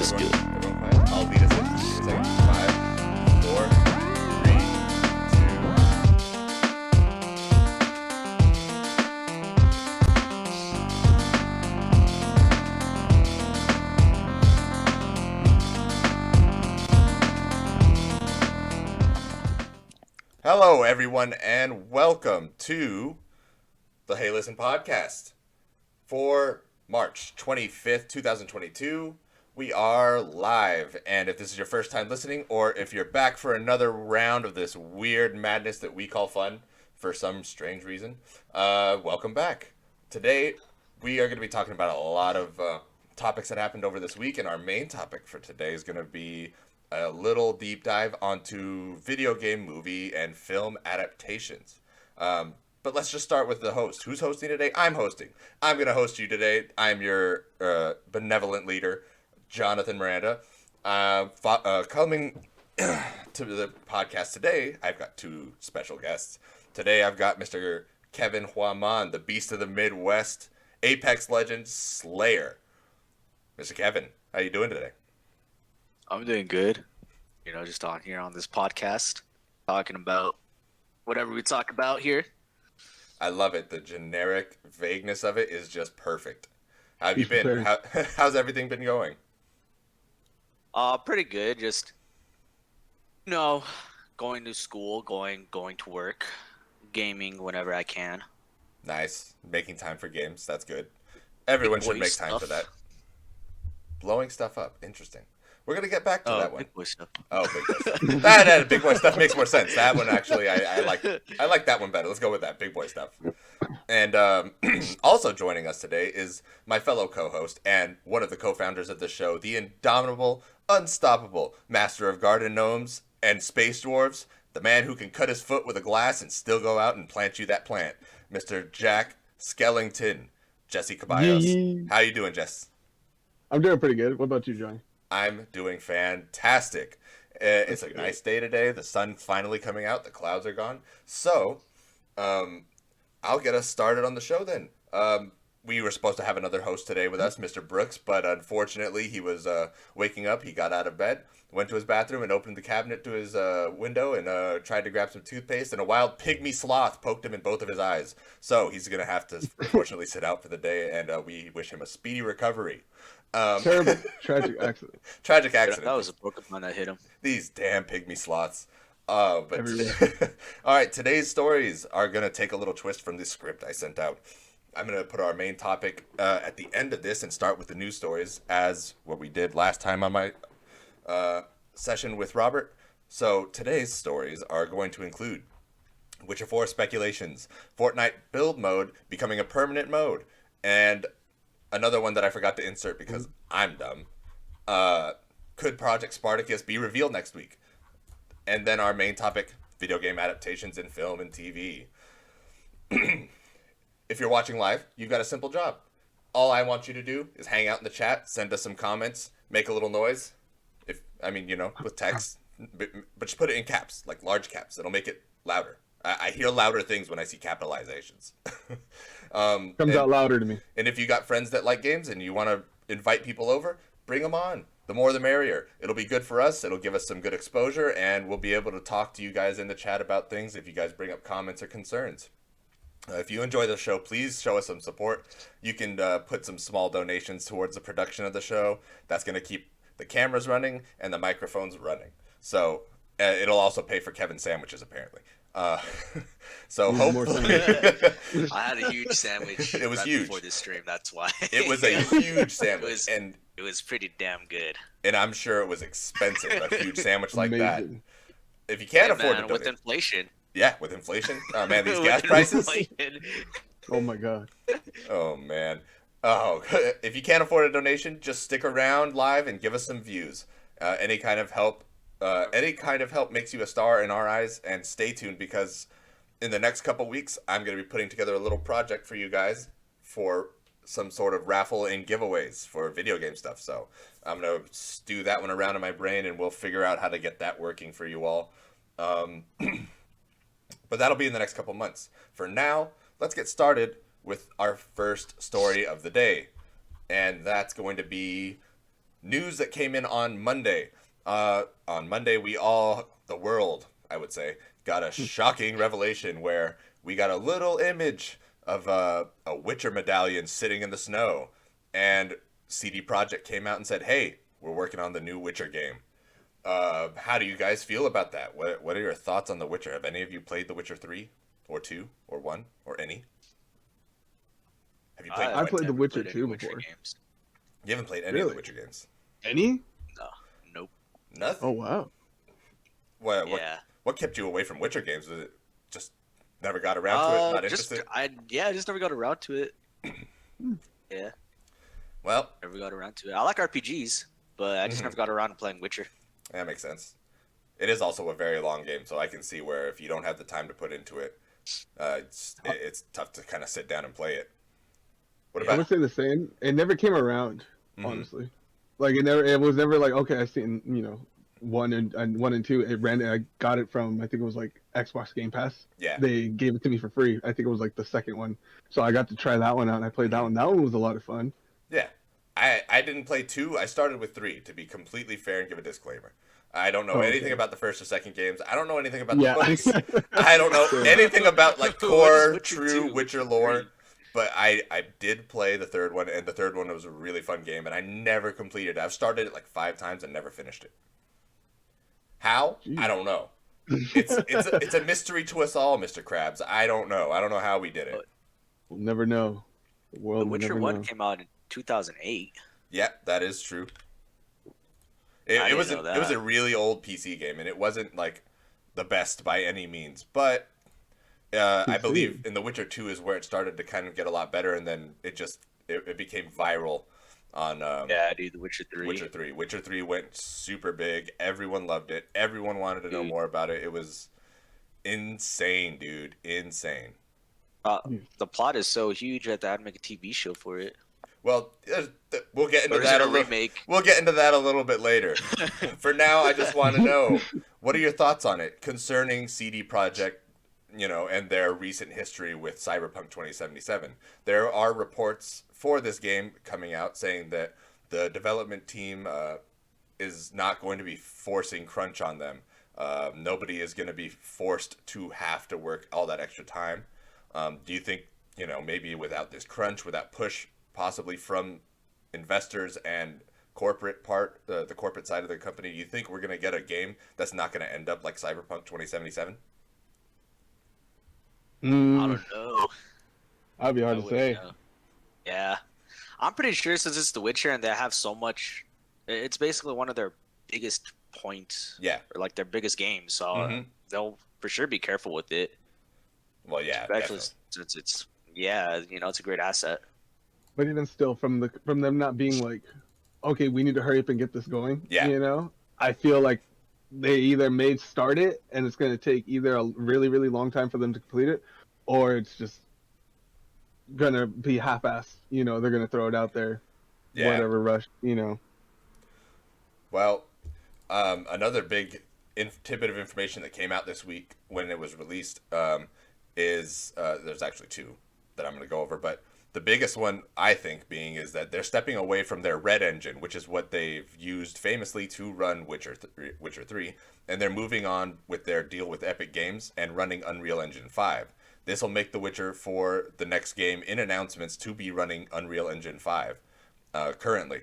Just do it. Everyone quiet. I'll lead us in. Give me a second. 5, 4, 3, 2. Hello, everyone, and welcome to the Hey Listen podcast for March 25th, 2022. We are live, and if this is your first time listening, or if you're back for another round of this weird madness that we call fun for some strange reason, welcome back. Today, we are going to be talking about a lot of topics that happened over this week, and our main topic for today is going to be a little deep dive onto video game, movie, and film adaptations. But let's just start with the host. Who's hosting today? I'm hosting. I'm going to host you today. I'm your benevolent leader, Jonathan Miranda. Coming to the podcast today, I've got two special guests. Today, I've got Mr. Keven the Beast of the Midwest, Apex Legends Slayer. Mr. Keven, how you doing today? I'm doing good. Just talking here on this podcast, talking about whatever we talk about here. I love it. The generic vagueness of it is just perfect. How have you been? How's everything been going? Pretty good. Just going to school, going to work, gaming whenever I can. Nice. Making time for games. That's good. Everyone should make time for that. Blowing stuff up. Interesting. We're going to get back to that one. Big boy stuff. Oh, big boy stuff. that big boy stuff makes more sense. That one, actually, I like that one better. Let's go with that. Big boy stuff. And also joining us today is my fellow co-host and one of the co-founders of the show, the indomitable, unstoppable master of garden gnomes and space dwarves, the man who can cut his foot with a glass and still go out and plant you that plant, Mr. Jack Skellington, Jesse Caballos. Yee. How you doing, Jess? I'm doing pretty good. What about you, Jonny? I'm doing fantastic. It's a nice day today. The sun finally coming out. The clouds are gone. So, I'll get us started on the show then. We were supposed to have another host today with us, Mr. Brooks, but unfortunately he was waking up. He got out of bed, went to his bathroom, and opened the cabinet to his window and tried to grab some toothpaste, and a wild pygmy sloth poked him in both of his eyes. So he's going to have to, unfortunately, sit out for the day, and we wish him a speedy recovery. Terrible. Tragic accident. Tragic accident. That was a Pokemon that hit him. These damn pygmy sloths. All right, today's stories are going to take a little twist from this script I sent out. I'm going to put our main topic at the end of this and start with the news stories as what we did last time on my session with Robert. So today's stories are going to include Witcher 4 speculations, Fortnite build mode becoming a permanent mode, and another one that I forgot to insert because I'm dumb. Could Project Spartacus be revealed next week? And then our main topic, video game adaptations in film and TV. If you're watching live, you've got a simple job. All I want you to do is hang out in the chat, send us some comments, make a little noise. With text, but just put it in caps, like large caps. It'll make it louder. I hear louder things when I see capitalizations. Comes out louder to me. And if you got friends that like games and you want to invite people over, bring them on. The more the merrier. It'll be good for us. It'll give us some good exposure, and we'll be able to talk to you guys in the chat about things if you guys bring up comments or concerns. If you enjoy the show, please show us some support. You can put some small donations towards the production of the show. That's going to keep the cameras running and the microphones running. So it'll also pay for Kevin's sandwiches, apparently. So hopefully I had a huge sandwich. It was huge before this stream. That's why it was a huge sandwich, and it was pretty damn good. And I'm sure it was expensive, a huge sandwich like Amazing. that. If you can't afford to donate, with inflation. Yeah, with inflation. Oh man, these gas prices. Oh my god. Oh man. Oh, if you can't afford a donation, just stick around live and give us some views. Any kind of help makes you a star in our eyes, and stay tuned because in the next couple weeks, I'm going to be putting together a little project for you guys for some sort of raffle and giveaways for video game stuff. So I'm going to stew that one around in my brain, and we'll figure out how to get that working for you all. But that'll be in the next couple months. For now, let's get started with our first story of the day. And that's going to be news that came in on Monday. On Monday, the world, I would say, got a shocking revelation where we got a little image of a Witcher medallion sitting in the snow, and CD Projekt came out and said, "Hey, we're working on the new Witcher game." How do you guys feel about that? What are your thoughts on The Witcher? Have any of you played The Witcher 3 or 2 or 1 or any? Have you played I played The never Witcher played 2 any Witcher before. games. You haven't played any of the Really? Witcher games? Any? No, nope. Nothing? Oh wow. Yeah. What kept you away from Witcher games? Was it just never got around to it? Not interested? I just never got around to it. Yeah, Well, never got around to it. I like RPGs, but I just Mhm. never got around to playing Witcher. that makes sense. It is also a very long game, so I can see where if you don't have the time to put into it, it's tough to kind of sit down and play it. What I about? would say the same. It never came around, Mhm. honestly. Like it was never like, okay, I seen, one and two. I got it from, I think it was like Xbox Game Pass. Yeah. They gave it to me for free. I think it was like the second one. So I got to try that one out and I played that one. That one was a lot of fun. Yeah. I didn't play 2. I started with 3, to be completely fair and give a disclaimer. I don't know Oh, okay. anything about the first or second games. I don't know anything about Yeah. the books. I don't know anything about like What is core, Witcher true 2? Witcher lore. But I did play the third one, and the third one was a really fun game, and I never completed it. I've started it like 5 times and never finished it. How? Jeez. I don't know. It's a mystery to us all, Mr. Krabs. I don't know. I don't know how we did it. We'll never know. The The world will Witcher never 1 know. came out in 2008. Yeah, that is true. I It didn't was know it was that. a really old PC game, and it wasn't like the best by any means. But I PC. believe in The Witcher 2 is where it started to kind of get a lot better, and then it became viral on Yeah, dude, The Witcher 3. Witcher 3. Witcher 3 went super big. Everyone loved it. Everyone wanted to know Dude. more about it. It was insane, dude. Insane. The plot is so huge that they had to make a TV show for it. Well, we'll get into Or is that it a a little. remake? We'll get into that a little bit later. For now, I just want to know, what are your thoughts on it concerning CD Projekt, and their recent history with Cyberpunk 2077? There are reports for this game coming out saying that the development team is not going to be forcing crunch on them. Nobody is going to be forced to have to work all that extra time. Do you think, maybe without this crunch, without push, possibly from investors and the corporate side of the company, do you think we're going to get a game that's not going to end up like Cyberpunk 2077? I don't know. That'd be hard I to wouldn't say. know. Yeah. I'm pretty sure since it's The Witcher and they have so much, it's basically one of their biggest points, Yeah. or like their biggest games. So Mhm. they'll for sure be careful with it. Well, yeah, Especially definitely. since it's it's a great asset. But even still, from them not being like, okay, we need to hurry up and get this going. Yeah. I feel like they either may start it and it's going to take either a really, really long time for them to complete it, or it's just going to be half-assed. They're going to throw it out there, Yeah. whatever rush. Well, another big tidbit of information that came out this week when it was released is there's actually 2 that I'm going to go over, but the biggest one, I think, being is that they're stepping away from their Red Engine, which is what they've used famously to run Witcher 3, and they're moving on with their deal with Epic Games and running Unreal Engine 5. This will make The Witcher for the next game in announcements to be running Unreal Engine 5 currently.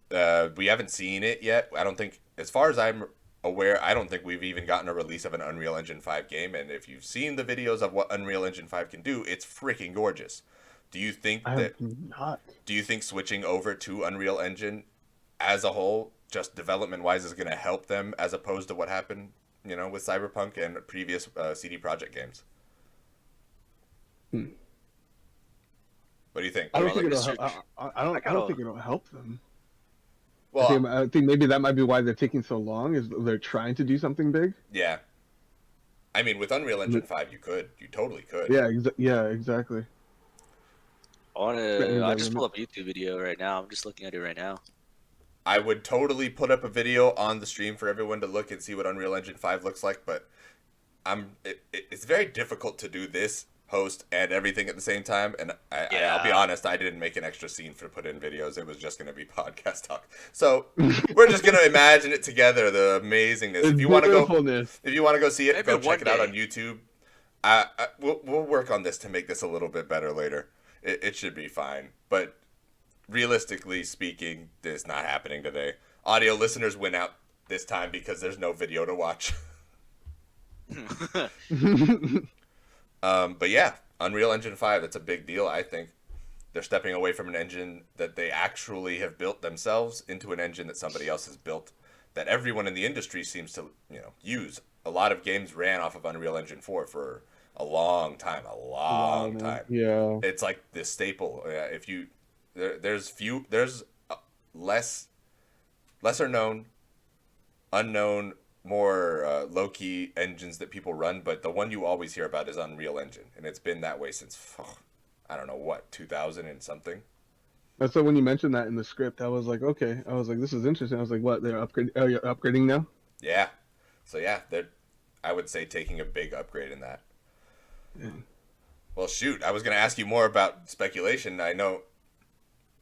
We haven't seen it yet. I don't think, as far as I'm aware, I don't think we've even gotten a release of an Unreal Engine 5 game, and if you've seen the videos of what Unreal Engine 5 can do, it's freaking gorgeous. Do you think I that? have not. Do you think switching over to Unreal Engine as a whole, just development wise, is going to help them as opposed to what happened, with Cyberpunk and previous CD Projekt games? Hmm. What do you think? I don't Well, think like it'll research- help. I don't think it'll help them. Well, I think maybe that might be why they're taking so long. Is they're trying to do something big. yeah. I mean, with Unreal Engine 5, you totally could. Yeah, exactly. I just pull up a YouTube video right now. I'm just looking at it right now. I would totally put up a video on the stream for everyone to look and see what Unreal Engine 5 looks like, but it's very difficult to do this host, and everything at the same time. And I'll be honest, I didn't make an extra scene for put in videos. It was just going to be podcast talk. So we're just going to imagine it together. The amazingness. If you want to go see it, Maybe go check it out day. on YouTube. We'll work on this to make this a little bit better later. It should be fine, but realistically speaking, this is not happening today. Audio listeners win out this time because there's no video to watch. But yeah, Unreal Engine 5, that's a big deal, I think. They're stepping away from an engine that they actually have built themselves into an engine that somebody else has built, that everyone in the industry seems to, use. A lot of games ran off of Unreal Engine 4 for a long time. Yeah. It's like this staple. If you there's lesser known, unknown, more low-key engines that people run, but the one you always hear about is Unreal Engine, and it's been that way since, I don't know, what, 2000 and something? And so when you mentioned that in the script, I was like, okay. I was like, this is interesting. I was like, what, they're you're upgrading now? Yeah. So yeah, they're, I would say, taking a big upgrade in that. Yeah. Well, shoot, I was going to ask you more about speculation. I know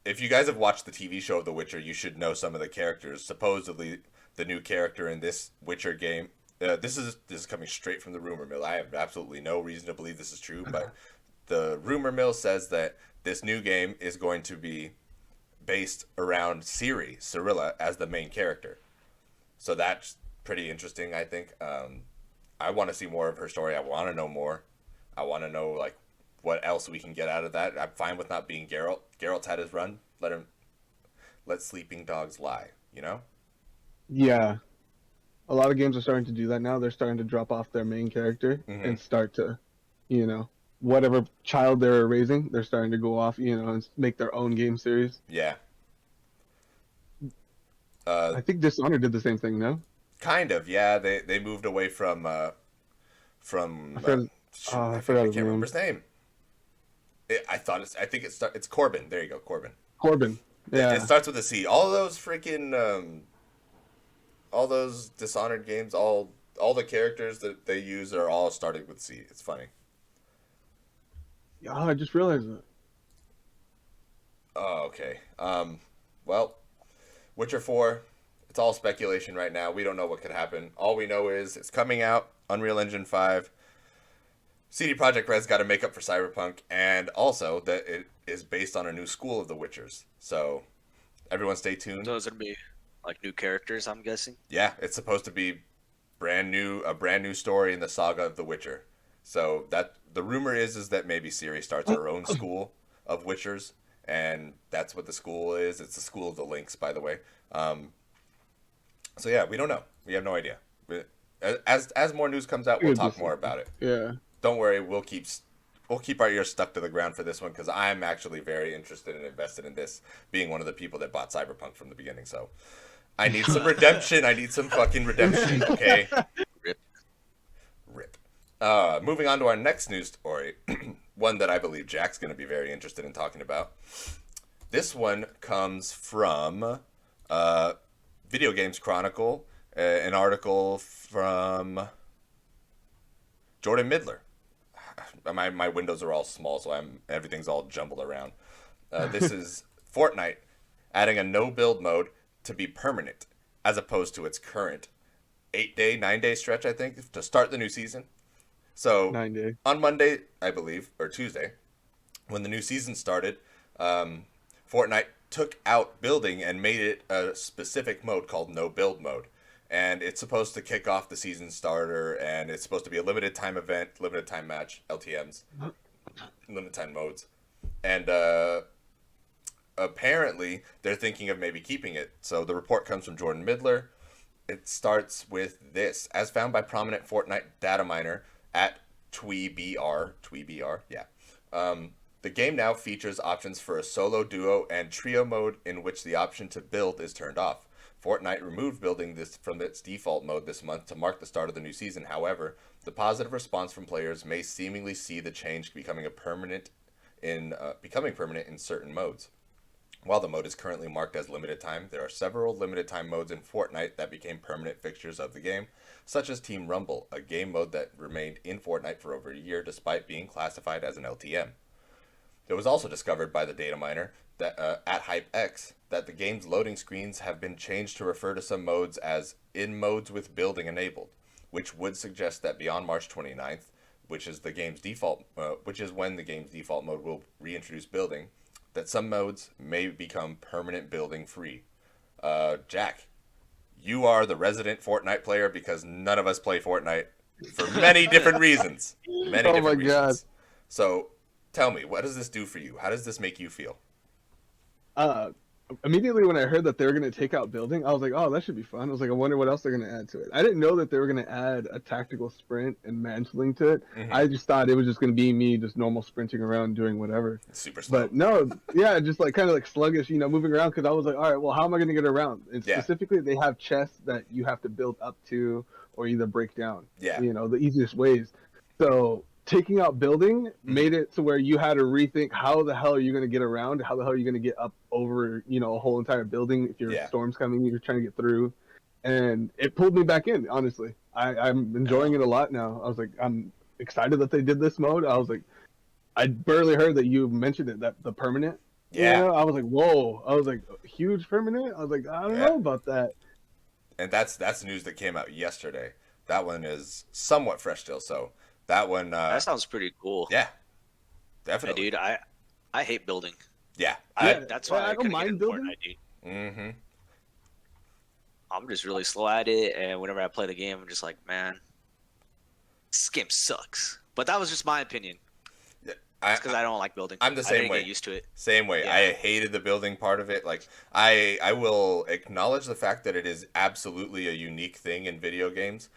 if you guys have watched the TV show of The Witcher, you should know some of the characters. Supposedly, the new character in this Witcher game. This is coming straight from the rumor mill. I have absolutely no reason to believe this is true, but the rumor mill says that this new game is going to be based around Cirilla, as the main character. So that's pretty interesting, I think. I want to see more of her story. I want to know more. I want to know like what else we can get out of that. I'm fine with not being Geralt. Geralt's had his run. Let sleeping dogs lie. Yeah. A lot of games are starting to do that now. They're starting to drop off their main character and start to, whatever child they're raising, they're starting to go off, and make their own game series. Yeah. I think Dishonored did the same thing, no? Kind of, yeah. They moved away from I I forgot his can't remember name. his name. I think it's Corbin. There you go, Corbin. Corbin. Yeah. It starts with a C. All those freaking all those Dishonored games, all the characters that they use are all starting with C. It's funny. Yeah, I just realized that. Oh, okay. Well, Witcher 4, it's all speculation right now. We don't know what could happen. All we know is it's coming out, Unreal Engine 5. CD Projekt Red's got to make up for Cyberpunk, and also that it is based on a new school of the Witchers. So, everyone stay tuned. So it's gonna be like new characters, I'm guessing. Yeah, it's supposed to be a brand new story in the saga of The Witcher. So that the rumor is that maybe Ciri starts her own school of Witchers, and that's what the school is. It's the School of the Lynx, by the way. So yeah, we don't know. We have no idea. As more news comes out, we'll talk more about it. Yeah. Don't worry, we'll keep our ears stuck to the ground for this one because I'm actually very interested and invested in this, being one of the people that bought Cyberpunk from the beginning. So I need some redemption. I need some fucking redemption. Okay. Rip. Moving on to our next news story, one that I believe Jack's going to be very interested in talking about. This one comes from Video Games Chronicle, an article from Jordan Midler. My windows are all small, so everything's all jumbled around. This is Fortnite adding a no-build mode to be permanent, as opposed to its current 9-day stretch, I think, to start the new season. So 9 day. On Monday, I believe, or Tuesday, when the new season started, Fortnite took out building and made it a specific mode called no build mode. And it's supposed to kick off the season starter, and it's supposed to be a limited time event, limited time match, LTMs, limited time modes. And apparently, they're thinking of maybe keeping it. So the report comes from Jordan Midler. It starts with this. As found by prominent Fortnite data miner at TweeBR, yeah. The game now features options for a solo, duo, and trio mode in which the option to build is turned off. Fortnite removed building this from its default mode this month to mark the start of the new season. However, the positive response from players may seemingly see the change becoming permanent in certain modes. While the mode is currently marked as limited time, there are several limited time modes in Fortnite that became permanent fixtures of the game, such as Team Rumble, a game mode that remained in Fortnite for over a year despite being classified as an LTM. It was also discovered by the data miner that, at HypeX that the game's loading screens have been changed to refer to some modes as in modes with building enabled, which would suggest that beyond March 29th, which is when the game's default mode will reintroduce building, that some modes may become permanent building free. Jack, you are the resident Fortnite player because none of us play Fortnite for many different reasons. Many different reasons. So tell me, what does this do for you? How does this make you feel? Immediately when I heard that they were going to take out building, I was like, oh, that should be fun. I was like, I wonder what else they're going to add to it. I didn't know that they were going to add a tactical sprint and mantling to it. Mm-hmm. I just thought it was just going to be me just normal sprinting around doing whatever. Super slow. But no, yeah, just like kind of like sluggish, moving around, because I was like, all right, well, how am I going to get around? And specifically, they have chests that you have to build up to or either break down. Yeah. The easiest ways. So taking out building made it to where you had to rethink how the hell are you going to get around, how the hell are you going to get up over a whole entire building if your storm's coming, you're trying to get through, and it pulled me back in. Honestly, I'm enjoying it a lot now. I was like, I'm excited that they did this mode. I was like, I barely heard that you mentioned it, that the permanent. I was like, whoa. I was like, huge permanent. I was like, I don't know about that. And that's the news that came out yesterday. That one is somewhat fresh still, so that one that sounds pretty cool. Yeah, definitely. Yeah, dude, I hate building. Yeah, that's why I don't mind building. Mm-hmm. I'm just really slow at it, and whenever I play the game, I'm just like, man, this game sucks. But that was just my opinion. Yeah, because I don't like building. I'm the same way. I didn't get used to it. Same way. Yeah. I hated the building part of it. Like, I will acknowledge the fact that it is absolutely a unique thing in video games,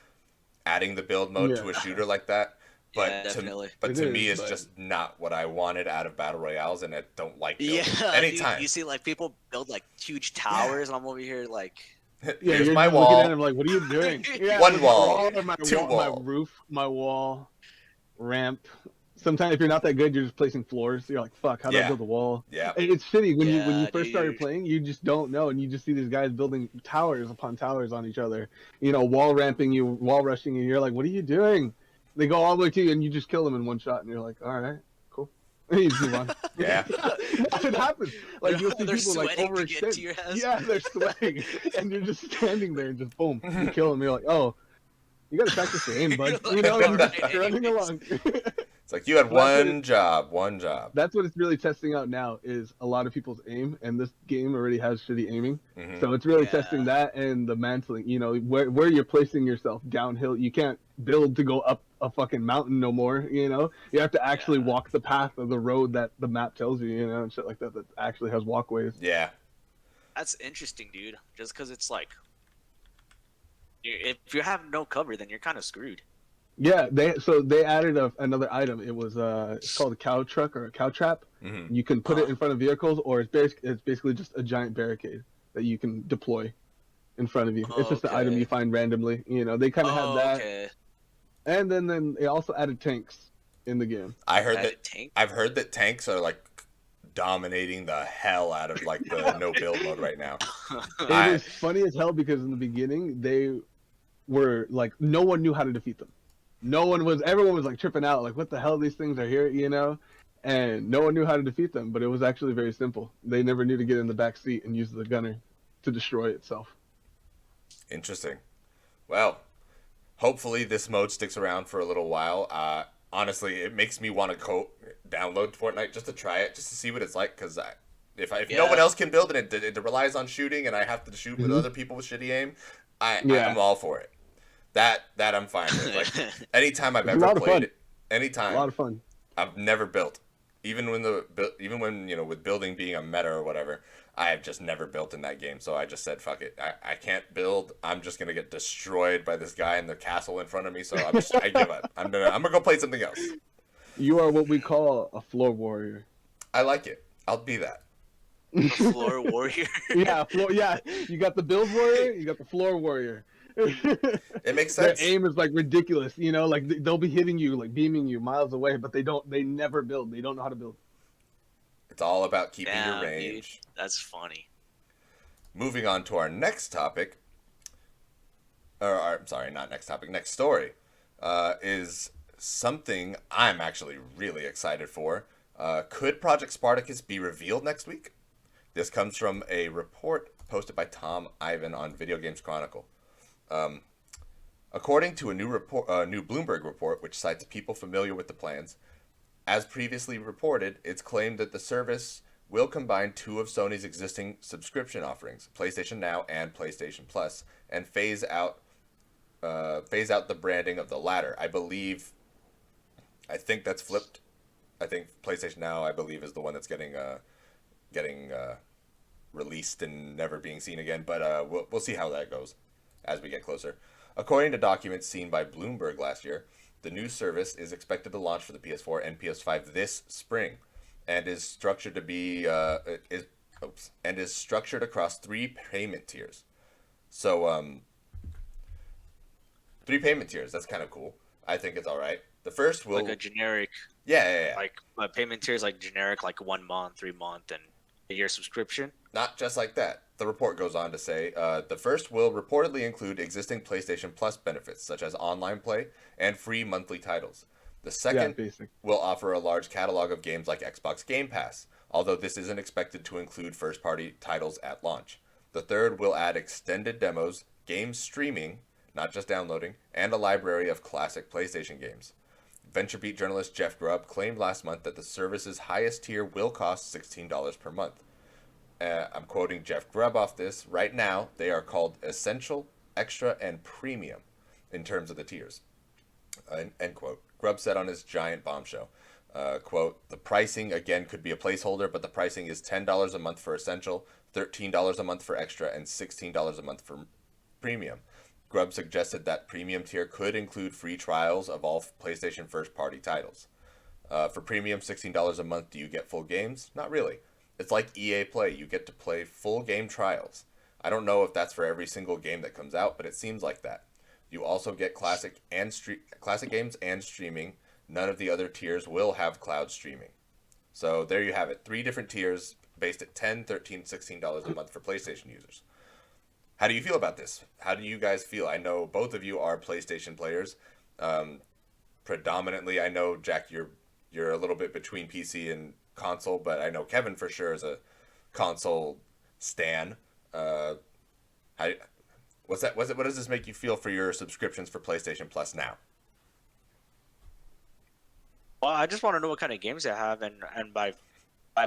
adding the build mode to a shooter like that. But to me, it's just not what I wanted out of battle royales, and I don't like building. Anytime you see like people build like huge towers, and I'm over here like, here's my wall. Looking at him like, what are you doing? One wall, two wall, my roof, my wall, ramp. Sometimes if you're not that good, you're just placing floors. So you're like, fuck, how do I build a wall? Yeah, it's shitty when you first started playing. You just don't know, and you just see these guys building towers upon towers on each other. Wall ramping you, wall rushing you. You're like, what are you doing? They go all the way to you, and you just kill them in one shot, and you're like, all right, cool. You just move on. Yeah. That's what happens. Like, you'll see people, like, overextend. To your house. Yeah, they're sweating. And you're just standing there, and just boom, you kill them. You're like, oh, you got to practice the aim, bud. You're just running along. It's like you had one job. That's what it's really testing out now, is a lot of people's aim, and this game already has shitty aiming. Mm-hmm. So it's really testing that and the mantling, where you're placing yourself downhill. You can't build to go up a fucking mountain no more, You have to actually walk the path of the road that the map tells you, and shit like that actually has walkways. Yeah. That's interesting, dude. Just because it's like, if you have no cover, then you're kind of screwed. Yeah, they added another item. It was it's called a cow truck or a cow trap. Mm-hmm. You can put it in front of vehicles, or it's basically just a giant barricade that you can deploy in front of you. It's just an item you find randomly. They kind of have that. Okay. And then they also added tanks in the game. I've heard that tanks are like dominating the hell out of like the no build mode right now. It is funny as hell because in the beginning they were like, no one knew how to defeat them. Everyone was like tripping out, like, what the hell, these things are here, and no one knew how to defeat them, but it was actually very simple. They never knew to get in the back seat and use the gunner to destroy itself. Interesting. Well, hopefully this mode sticks around for a little while. Honestly, it makes me want to go download Fortnite just to try it, just to see what it's like, because if no one else can build it, it relies on shooting, and I have to shoot with other people with shitty aim, I'm all for it. That I'm fine with. Like, anytime I've ever played it, a lot of fun. I've never built, even when with building being a meta or whatever, I have just never built in that game. So I just said, fuck it, I can't build. I'm just gonna get destroyed by this guy in the castle in front of me. So I give up. I'm gonna go play something else. You are what we call a floor warrior. I like it. I'll be that. A floor warrior. Yeah, you got the build warrior. You got the floor warrior. It makes sense. Their aim is like ridiculous, like they'll be hitting you, like beaming you miles away, but they never build. They don't know how to build. It's all about keeping your Damn, range. dude. That's funny. Moving on to our next topic, I'm sorry, not next topic, next story, is something I'm actually really excited for. Could Project Spartacus be revealed next week? This comes from a report posted by Tom Ivan on Video Games Chronicle. According to a new Bloomberg report, which cites people familiar with the plans, as previously reported, it's claimed that the service will combine two of Sony's existing subscription offerings, PlayStation Now and PlayStation Plus, and phase out the branding of the latter. I think that's flipped. I think PlayStation Now, I believe, is the one that's getting released and never being seen again. But we'll see how that goes as we get closer. According to documents seen by Bloomberg last year, the new service is expected to launch for the PS4 and PS5 this spring, and is structured to be is structured across 3 payment tiers. So 3 payment tiers. That's kind of cool. I think it's all right. The first will like a generic. Yeah. Like payment tiers, like generic, like 1 month, 3 month, and a year subscription. Not just like that. The report goes on to say the first will reportedly include existing PlayStation Plus benefits, such as online play and free monthly titles. The second will offer a large catalog of games like Xbox Game Pass, although this isn't expected to include first-party titles at launch. The third will add extended demos, game streaming, not just downloading, and a library of classic PlayStation games. VentureBeat journalist Jeff Grubb claimed last month that the service's highest tier will cost $16 per month. I'm quoting Jeff Grubb off this. Right now, they are called Essential, Extra, and Premium in terms of the tiers. End quote. Grubb said on his giant bombshell, quote, the pricing, again, could be a placeholder, but the pricing is $10 a month for Essential, $13 a month for Extra, and $16 a month for Premium. Grubb suggested that Premium tier could include free trials of all PlayStation first-party titles. For Premium, $16 a month, do you get full games? Not really. It's like EA Play. You get to play full game trials. I don't know if that's for every single game that comes out, but it seems like that. You also get classic games and streaming. None of the other tiers will have cloud streaming. So there you have it. 3 different tiers based at $10, $13, $16 a month for PlayStation users. How do you feel about this? How do you guys feel? I know both of you are PlayStation players. Predominantly, I know, Jack, you're a little bit between PC and console, but I know Keven for sure is a console stan. What does this make you feel for your subscriptions for PlayStation Plus now? Well, I just want to know what kind of games they have, and by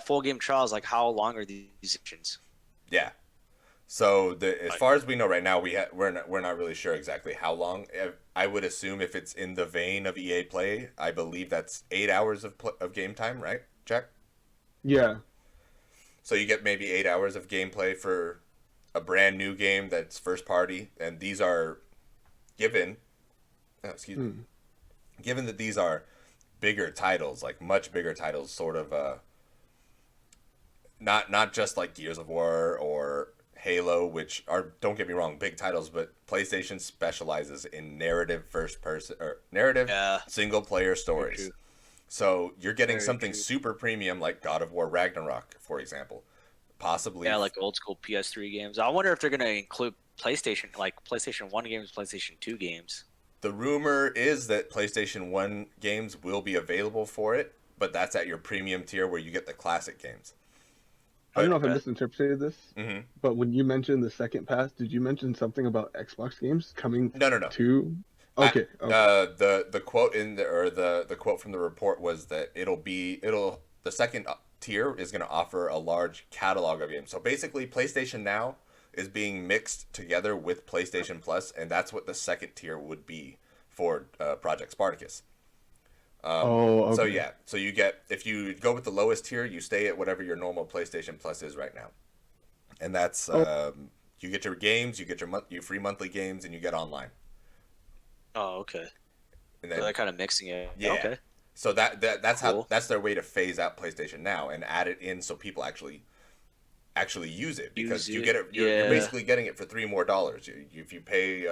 full game trials, like how long are these subscriptions? Yeah. So as far as we know right now, we're not really sure exactly how long. I would assume if it's in the vein of EA Play, I believe that's 8 hours of game time, right, Jack? Yeah. So you get maybe 8 hours of gameplay for a brand new game that's first party, and these are given that these are bigger titles, like much bigger titles, sort of not just like Gears of War or Halo, which are, don't get me wrong, big titles, but PlayStation specializes in narrative single player stories. So you're getting something super premium like God of War Ragnarok, for example. Possibly. Yeah, like old school PS3 games. I wonder if they're going to include PlayStation 1 games, PlayStation 2 games. The rumor is that PlayStation 1 games will be available for it, but that's at your premium tier where you get the classic games. I don't know if I misinterpreted this, mm-hmm. but when you mentioned the second pass, did you mention something about Xbox games coming? No. To... Okay. The quote the quote from the report was that the second tier is going to offer a large catalog of games. So basically, PlayStation Now is being mixed together with PlayStation Plus, and that's what the second tier would be for Project Spartacus. Okay. So yeah, so you get, if you go with the lowest tier, you stay at whatever your normal PlayStation Plus is right now, and that's you get your games, you get your free monthly games, and you get online. Oh, okay. And then, so they're kind of mixing it. Yeah. Okay. So that's cool. That's their way to phase out PlayStation Now and add it in so people actually use it, because you get it. You're basically getting it for $3 more. If you pay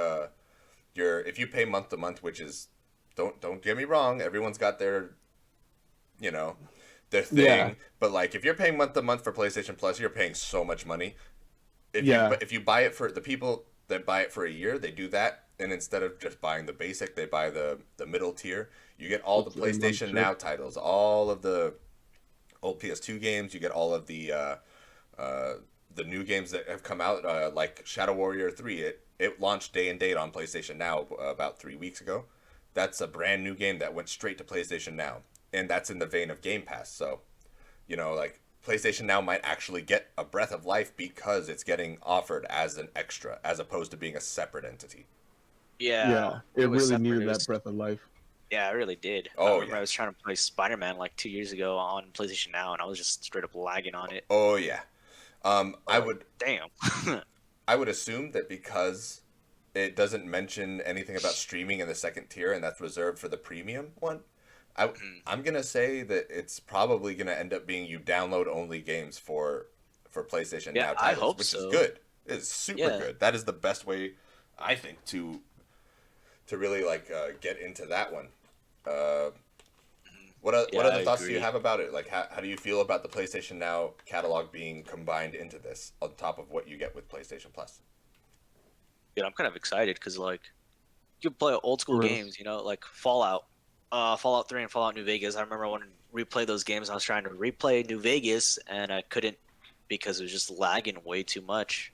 if you pay month to month, which is, don't get me wrong, everyone's got their their thing. But like, if you're paying month to month for PlayStation Plus, you're paying so much money. If you buy it for the people that buy it for a year, they do that, and instead of just buying the basic, they buy the middle tier. You get all the PlayStation Now titles, all of the old PS2 games. You get all of the new games that have come out, like Shadow Warrior 3. It launched day and date on PlayStation Now about 3 weeks ago. That's a brand new game that went straight to PlayStation Now, and that's in the vein of Game Pass. So, like, PlayStation Now might actually get a breath of life because it's getting offered as an extra, as opposed to being a separate entity. Yeah, it really needed that breath of life. Yeah, I really did. I remember I was trying to play Spider-Man like 2 years ago on PlayStation Now, and I was just straight up lagging on it. Oh yeah, I would. Damn. I would assume that because it doesn't mention anything about streaming in the second tier, and that's reserved for the premium one. I'm gonna say that it's probably gonna end up being you download only games for PlayStation Now titles, I hope which so. is good. It's super good. That is the best way, I think, to really like get into that one. What other thoughts do you have about it? Like, how do you feel about the PlayStation Now catalog being combined into this on top of what you get with PlayStation Plus? Yeah, I'm kind of excited because like you can play old school games, like Fallout 3 and Fallout New Vegas. I remember I wanted to replay those games. I was trying to replay New Vegas and I couldn't because it was just lagging way too much.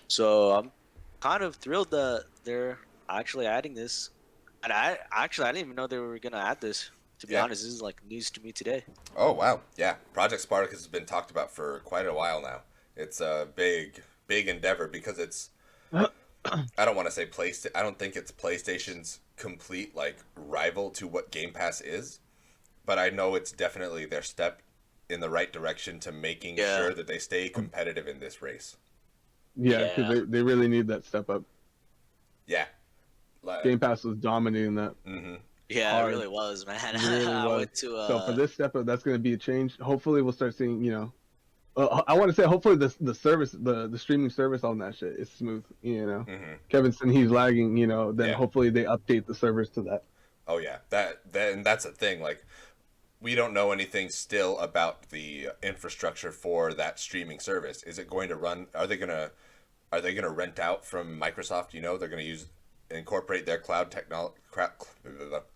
So I'm kind of thrilled that they're actually adding this. And I didn't even know they were gonna add this. To be honest, this is like news to me today. Oh wow, yeah. Project Spartacus has been talked about for quite a while now. It's a big endeavor because it's. I don't want to say I don't think it's PlayStation's complete like rival to what Game Pass is, but I know it's definitely their step in the right direction to making sure that they stay competitive in this race. Yeah, because they really need that step up. Yeah. Game Pass was dominating that. Mm-hmm. Yeah, it really was, man. Really was. So for this step up, that's going to be a change. Hopefully, we'll start seeing, I want to say hopefully the service, the streaming service on that shit is smooth. Mm-hmm. Kevin said he's lagging. Then hopefully they update the servers to that. Oh yeah, and that's a thing. Like, we don't know anything still about the infrastructure for that streaming service. Is it going to run? Are they gonna rent out from Microsoft? They're gonna incorporate their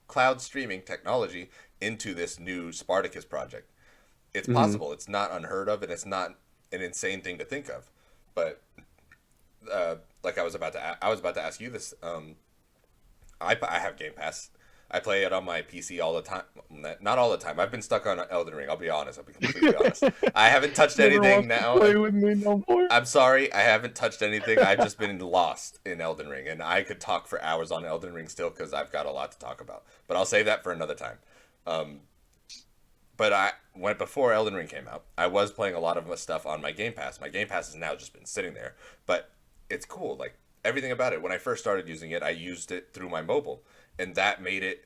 cloud streaming technology into this new Spartacus project. It's possible. It's not unheard of, and it's not an insane thing to think of. But like I was about to ask you this. I have Game Pass. I play it on my PC all the time. Not all the time. I've been stuck on Elden Ring. I'll be honest. I'll be completely honest. I haven't touched anything now. Play with me no more. I'm sorry. I haven't touched anything. I've just been lost in Elden Ring, and I could talk for hours on Elden Ring still because I've got a lot to talk about. But I'll save that for another time. But before Elden Ring came out, I was playing a lot of my stuff on my Game Pass. My Game Pass has now just been sitting there, but it's cool. Like, everything about it. When I first started using it, I used it through my mobile, and that made it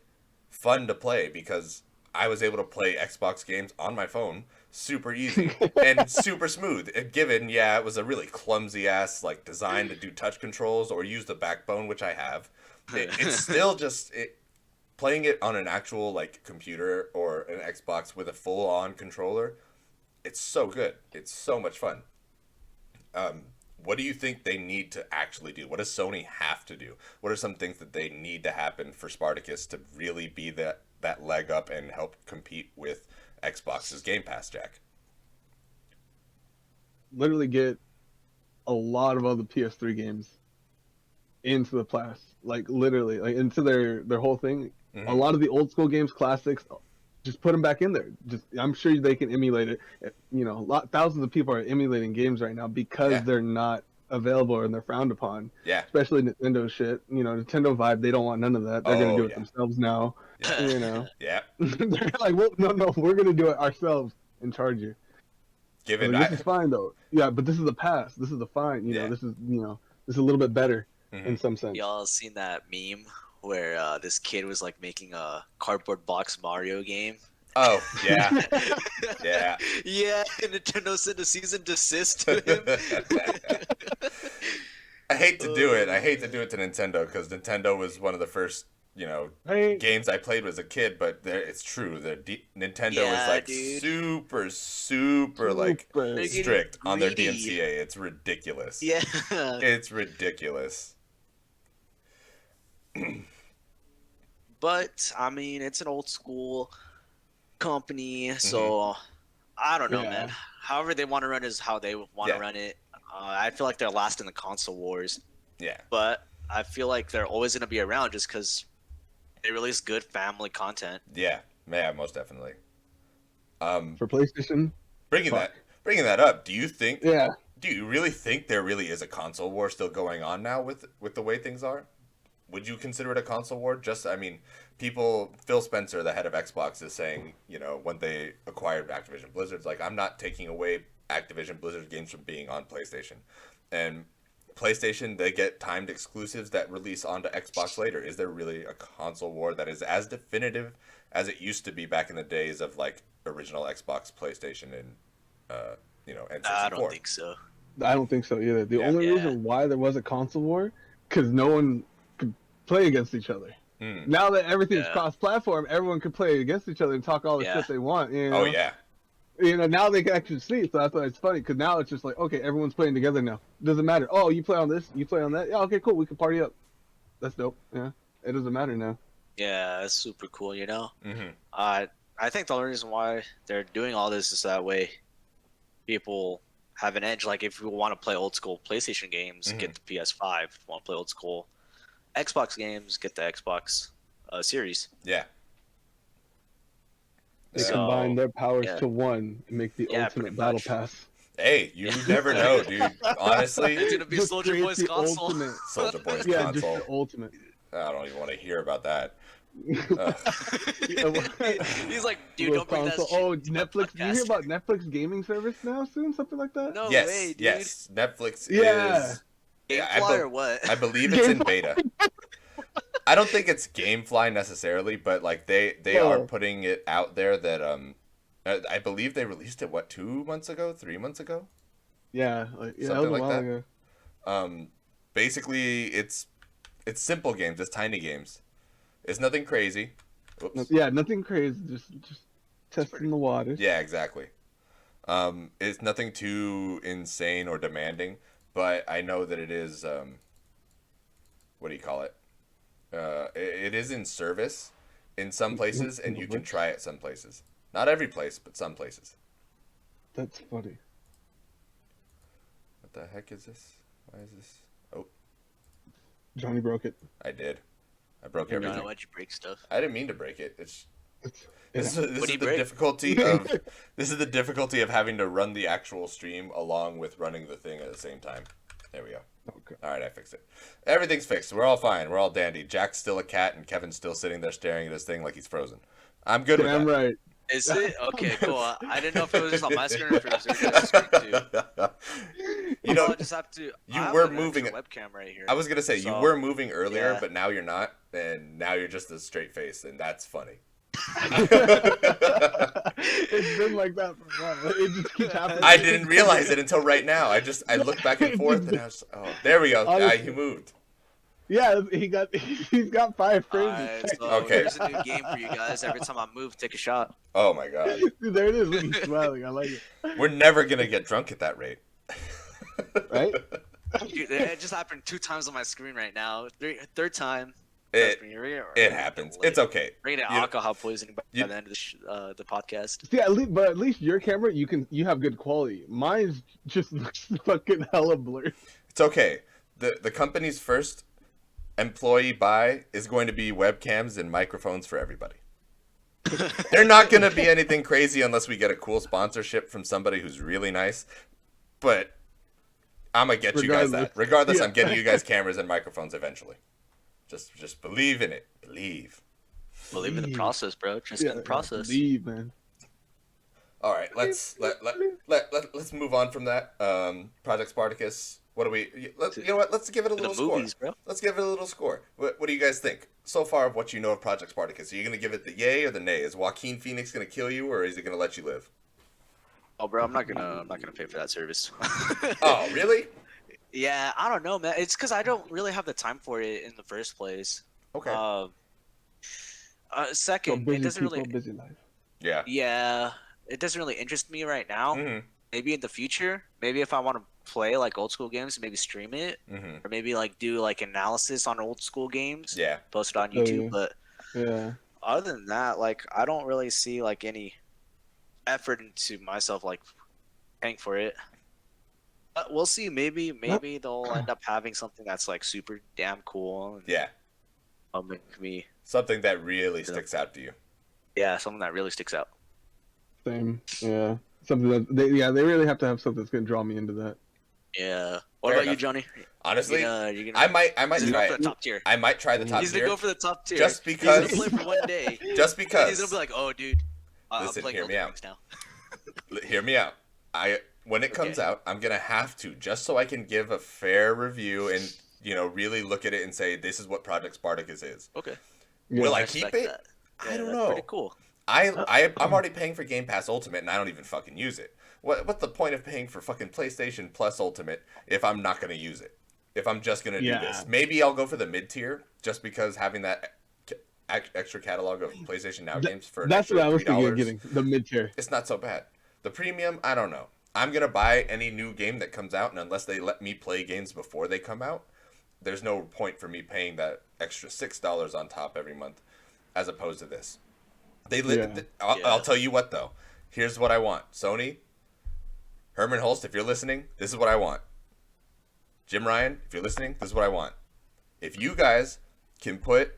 fun to play because I was able to play Xbox games on my phone super easy and super smooth. And given, it was a really clumsy ass like design to do touch controls or use the backbone, which I have. It's still just playing it on an actual like computer or an Xbox with a full on controller. It's so good. It's so much fun. What do you think they need to actually do? What does Sony have to do? What are some things that they need to happen for Spartacus to really be that leg up and help compete with Xbox's Game Pass, Jack? Literally get a lot of other PS3 games into the Plus. Like, literally, like into their whole thing. Mm-hmm. A lot of the old school games, classics, just put them back in there. I'm sure they can emulate it. Thousands of people are emulating games right now because they're not available and they're frowned upon. Yeah. Especially Nintendo shit. Nintendo Vibe, they don't want none of that. They're gonna do it themselves now. Yeah. Yeah. They're like, well, no, we're gonna do it ourselves and charge you. This is fine though. Yeah, but this is the past. This is the fine. This is this is a little bit better in some sense. Y'all seen that meme where this kid was like making a cardboard box Mario game? Oh, yeah. Yeah. Yeah, and Nintendo sent a cease and desist to him. I hate to do it. I hate to do it to Nintendo because Nintendo was one of the first Right? games I played as a kid, but it's true. Nintendo is Yeah, like dude. super like Super. They're getting strict on their greedy. DMCA. It's ridiculous. Yeah. It's ridiculous. But I mean, it's an old school company, Mm-hmm. so I don't know, Yeah. man. However they want to run is how they want to Yeah. run it. I feel like they're last in the console wars, Yeah. but I feel like they're always going to be around just because they release good family content. Yeah. Yeah, most definitely. For PlayStation. Bringing Fuck. that up, do you Yeah. really think there really is a console war still going on now with the way things are? Would you consider it a console war? Phil Spencer, the head of Xbox, is saying, when they acquired Activision Blizzard's like, I'm not taking away Activision Blizzard games from being on PlayStation. And PlayStation, they get timed exclusives that release onto Xbox later. Is there really a console war that is as definitive as it used to be back in the days of like original Xbox, PlayStation, and N64? I don't think so. I don't think so either. The Yeah. only Yeah. reason why there was a console war, because no one could play against each other. Hmm. Now that everything's Yeah. cross-platform, everyone can play against each other and talk all the Yeah. shit they want. You know? Oh yeah. Now they can actually see. So that's why it's funny. Because now it's just like, okay, everyone's playing together now. Doesn't matter. Oh, you play on this, you play on that. Yeah, okay, cool. We can party up. That's dope. Yeah, it doesn't matter now. Yeah, it's super cool, Mm-hmm. I think the only reason why they're doing all this is that way people have an edge. Like, if you want to play old school PlayStation games, Mhm. get the PS5. If you want to play old school Xbox games, get the Xbox Series. Yeah. They So, combine their powers yeah. to one and make the Yeah, ultimate pretty battle much. pass. Hey, you never know, dude. Honestly, It's gonna be Just Soldier create Boy's the console. ultimate. Soldier Boy's Yeah, console. just the ultimate. I don't even want to hear about that. He's like, dude, Little don't bring that console. shit Oh, into my Netflix. Do you hear podcast. about Netflix gaming service now soon? Something like that? No Yes, way, dude. yes. Netflix Yeah. is. Yeah, I Gamefly or what? I believe it's in beta. I don't think it's GameFly necessarily, but like they are Oh. putting it out there that I believe they released it 2 months ago, 3 months ago. Yeah, that Something was a like while that. ago. Basically it's simple games, it's tiny games. It's nothing crazy. Whoops. Yeah, nothing crazy. Just testing the waters. Yeah, exactly. It's nothing too insane or demanding, but I know that it is. What do you call it? It is in service in some places, and you can try it some places. Not every place, but some places. That's funny. What the heck is this? Why is this? Oh, Johnny broke it. I did. I broke Johnny, everything. why'd you break stuff? I didn't mean to break it. This Yeah. is What'd the you break? difficulty of this is the difficulty of having to run the actual stream along with running the thing at the same time. There we go. Okay. All right, I fixed it. Everything's fixed. We're all fine. We're all dandy. Jack's still a cat, and Kevin's still sitting there staring at his thing like he's frozen. I'm good Damn with that. right. Is it? Okay, cool. I didn't know if it was just on my screen or if it was your guys' screen too. You know, I just have to. you I have were an moving extra it. webcam right here. I was gonna say you So, were moving earlier, yeah. but now you're not, and now you're just a straight face, and that's funny. It's been like that for a while. It just keeps happening. I didn't realize it until right now. I looked back and forth, and I was, oh, there we go. Honestly. You moved. Yeah, he's got 5 frames. Alright, so Okay. here's a new game for you guys. Every time I move, take a shot. Oh my god, There it is. Look, he's smiling. I like it. we're never gonna get drunk at that rate. Right? Dude, it just happened 2 times on my screen right now. Third time. It happens. It's okay. Bringing in You- alcohol poisoning by you- the end of the podcast. See, at least your camera, you have good quality. Mine's just looks fucking hella blurry. It's okay. The company's first employee buy is going to be webcams and microphones for everybody. They're not going to be anything crazy unless we get a cool sponsorship from somebody who's really nice. But I'm going to get you guys that. Regardless, Yeah. I'm getting you guys cameras and microphones eventually. Just believe in it. Believe. Believe in the process, bro. Just in the process. Believe, man. All right, let's move on from that. Project Spartacus. What do we? You know what? Let's give it a The little score. movies, bro. Let's give it a little score. What do you guys think so far of what you know of Project Spartacus? Are you gonna give it the yay or the nay? Is Joaquin Phoenix gonna kill you, or is he gonna let you live? Oh, bro, I'm not gonna pay for that service. Oh, really? Yeah, I don't know, man. It's because I don't really have the time for it in the first place. Okay. So Second, it busy doesn't people, really. busy life. Yeah. Yeah, it doesn't really interest me right now. Mm-hmm. Maybe in the future, maybe if I want to play like old school games, maybe stream it, Mm-hmm. or maybe like do like analysis on old school games, Yeah. post it on Oh YouTube. yeah, But yeah. other than that, like I don't really see like any effort into myself like paying for it. But we'll see. Maybe they'll end up having something that's like super damn cool and Yeah. make me, Something that really you know, sticks out to you. yeah, something that really sticks out. Same. Yeah. Something that they really have to have something that's gonna draw me into that. Yeah. What Fair about you, enough. Johnny? Honestly, You're I gonna might he's try gonna go for it. the top tier. I might try the top He's gonna tier go for the top tier. just He's gonna because. play for one day. Just And he's gonna because. be like, "Oh, dude, I'm Listen, playing hear me Elden out. Rings now." Hear me out. When it comes Okay. out, I'm gonna have to just so I can give a fair review and really look at it and say this is what Project Spartacus is. Okay. Yeah. Will I respect keep it? that. I Yeah, don't that's know. pretty cool. I'm already paying for Game Pass Ultimate and I don't even fucking use it. What's the point of paying for fucking PlayStation Plus Ultimate if I'm not gonna use it? If I'm just gonna do Yeah. this, maybe I'll go for the mid tier just because having that extra catalog of PlayStation Now games for an That's extra what I was thinking of $3, getting. The mid tier. it's not so bad. The premium, I don't know. I'm gonna buy any new game that comes out, and unless they let me play games before they come out, there's no point for me paying that extra $6 on top every month, as opposed to this. Yeah. I'll tell you what though. Here's what I want. Sony, Herman Holst, if you're listening, this is what I want. Jim Ryan, if you're listening, this is what I want. If you guys can put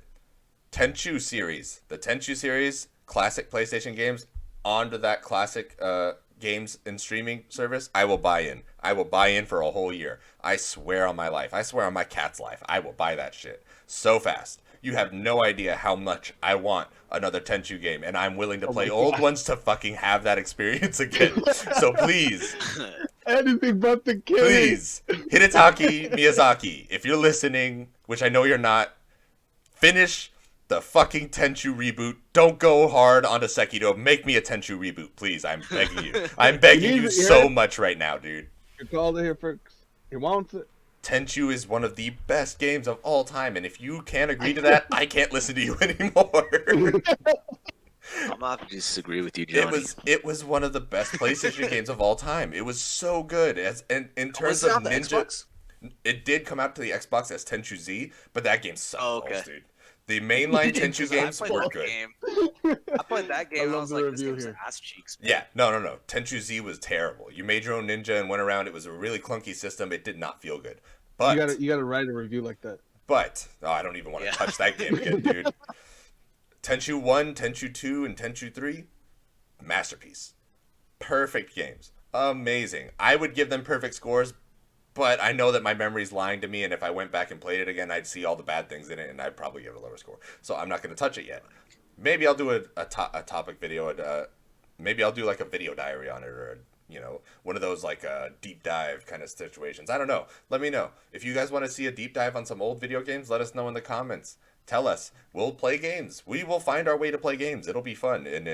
Tenchu series, the Tenchu series, classic PlayStation games, onto that classic games and streaming service, I will buy in. I will buy in for a whole year. I swear on my life. I swear on my cat's life. I will buy that shit so fast. You have no idea how much I want another Tenchu game, and I'm willing to Oh play my old God. ones to fucking have that experience again. So please, Anything but the kid. please, Hidetaki Miyazaki, if you're listening, which I know you're not, finish the fucking Tenchu reboot. Don't go hard onto Sekiro. Make me a Tenchu reboot, please. I'm begging you. I'm begging you so much right now, dude. You called it here first. He wants it. Tenchu is one of the best games of all time, and if you can't agree to that, I can't listen to you anymore. I'm not gonna disagree with you, Johnny. It was one of the best PlayStation games of all time. It was so good. In terms Was it of on the ninja, Xbox? it did come out to the Xbox as Tenchu Z, but that game sucked, Oh, okay. balls, dude. The mainline Tenchu I games played were that good. game. I played that game and I love was the like, this review game's here. ass cheeks. Man. Yeah, no. Tenchu Z was terrible. You made your own ninja and went around. It was a really clunky system. It did not feel good. But You gotta write a review like that. I don't even want to Yeah. touch that game again, dude. Tenchu 1, Tenchu 2, and Tenchu 3, masterpiece. Perfect games. Amazing. I would give them perfect scores, but I know that my memory's lying to me, and if I went back and played it again, I'd see all the bad things in it, and I'd probably give it a lower score. So I'm not going to touch it yet. Maybe I'll do a topic video, and maybe I'll do like a video diary on it, or one of those like deep dive kind of situations. I don't know. Let me know. If you guys want to see a deep dive on some old video games, let us know in the comments. Tell us. We'll play games. We will find our way to play games. It'll be fun. And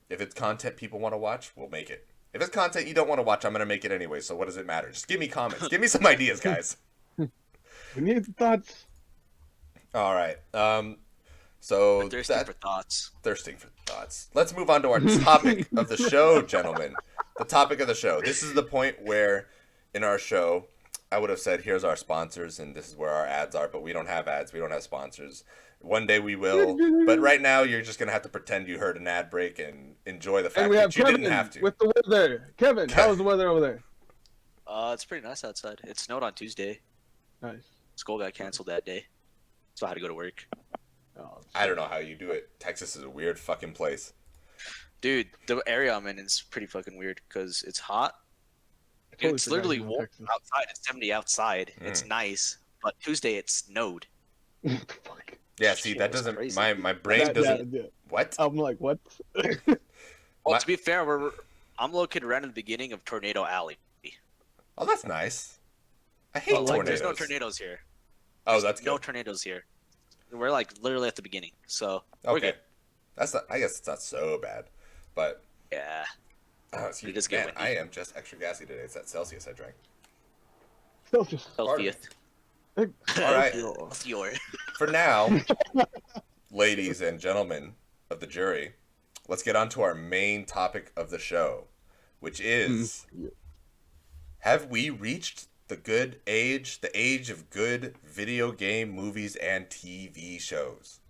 if it's content people want to watch, we'll make it. If it's content you don't want to watch, I'm going to make it anyway. So what does it matter? Just give me comments. Give me some ideas, guys. We need the thoughts. All right. So We're thirsty for thoughts. thirsting for thoughts. Let's move on to our topic of the show, gentlemen. The topic of the show. This is the point where in our show I would have said, here's our sponsors and this is where our ads are, but we don't have ads. We don't have sponsors. One day we will, but right now you're just going to have to pretend you heard an ad break and enjoy the fact And we have that you Kevin didn't have to. with the weather. Kevin, how's the weather over there? It's pretty nice outside. It snowed on Tuesday. Nice. School got canceled that day, so I had to go to work. Oh, I don't know how you do it. Texas is a weird fucking place. Dude, the area I'm in is pretty fucking weird because it's hot. I totally It's forgot literally you were in warm Texas. outside. It's 70 outside. It's nice. But Tuesday it snowed. What the fuck? Yeah, see, Shit, that that's doesn't, crazy. my brain doesn't, Yeah. what? I'm like, what? Well, to be fair, I'm located right in the beginning of Tornado Alley. Oh, that's nice. I hate like, tornadoes. There's no tornadoes here. Oh, that's No good. tornadoes here. We're like literally at the beginning, so we're Okay. good. That's not, I guess it's not so bad. But, Yeah. excuse It just me, get man, windy. I am just extra gassy today. It's that Celsius I drank. Celsius. Pardon me. Healthiest. All right. Healthier. For now, ladies and gentlemen of the jury, let's get on to our main topic of the show, which is, have we reached the age of good video game movies and TV shows?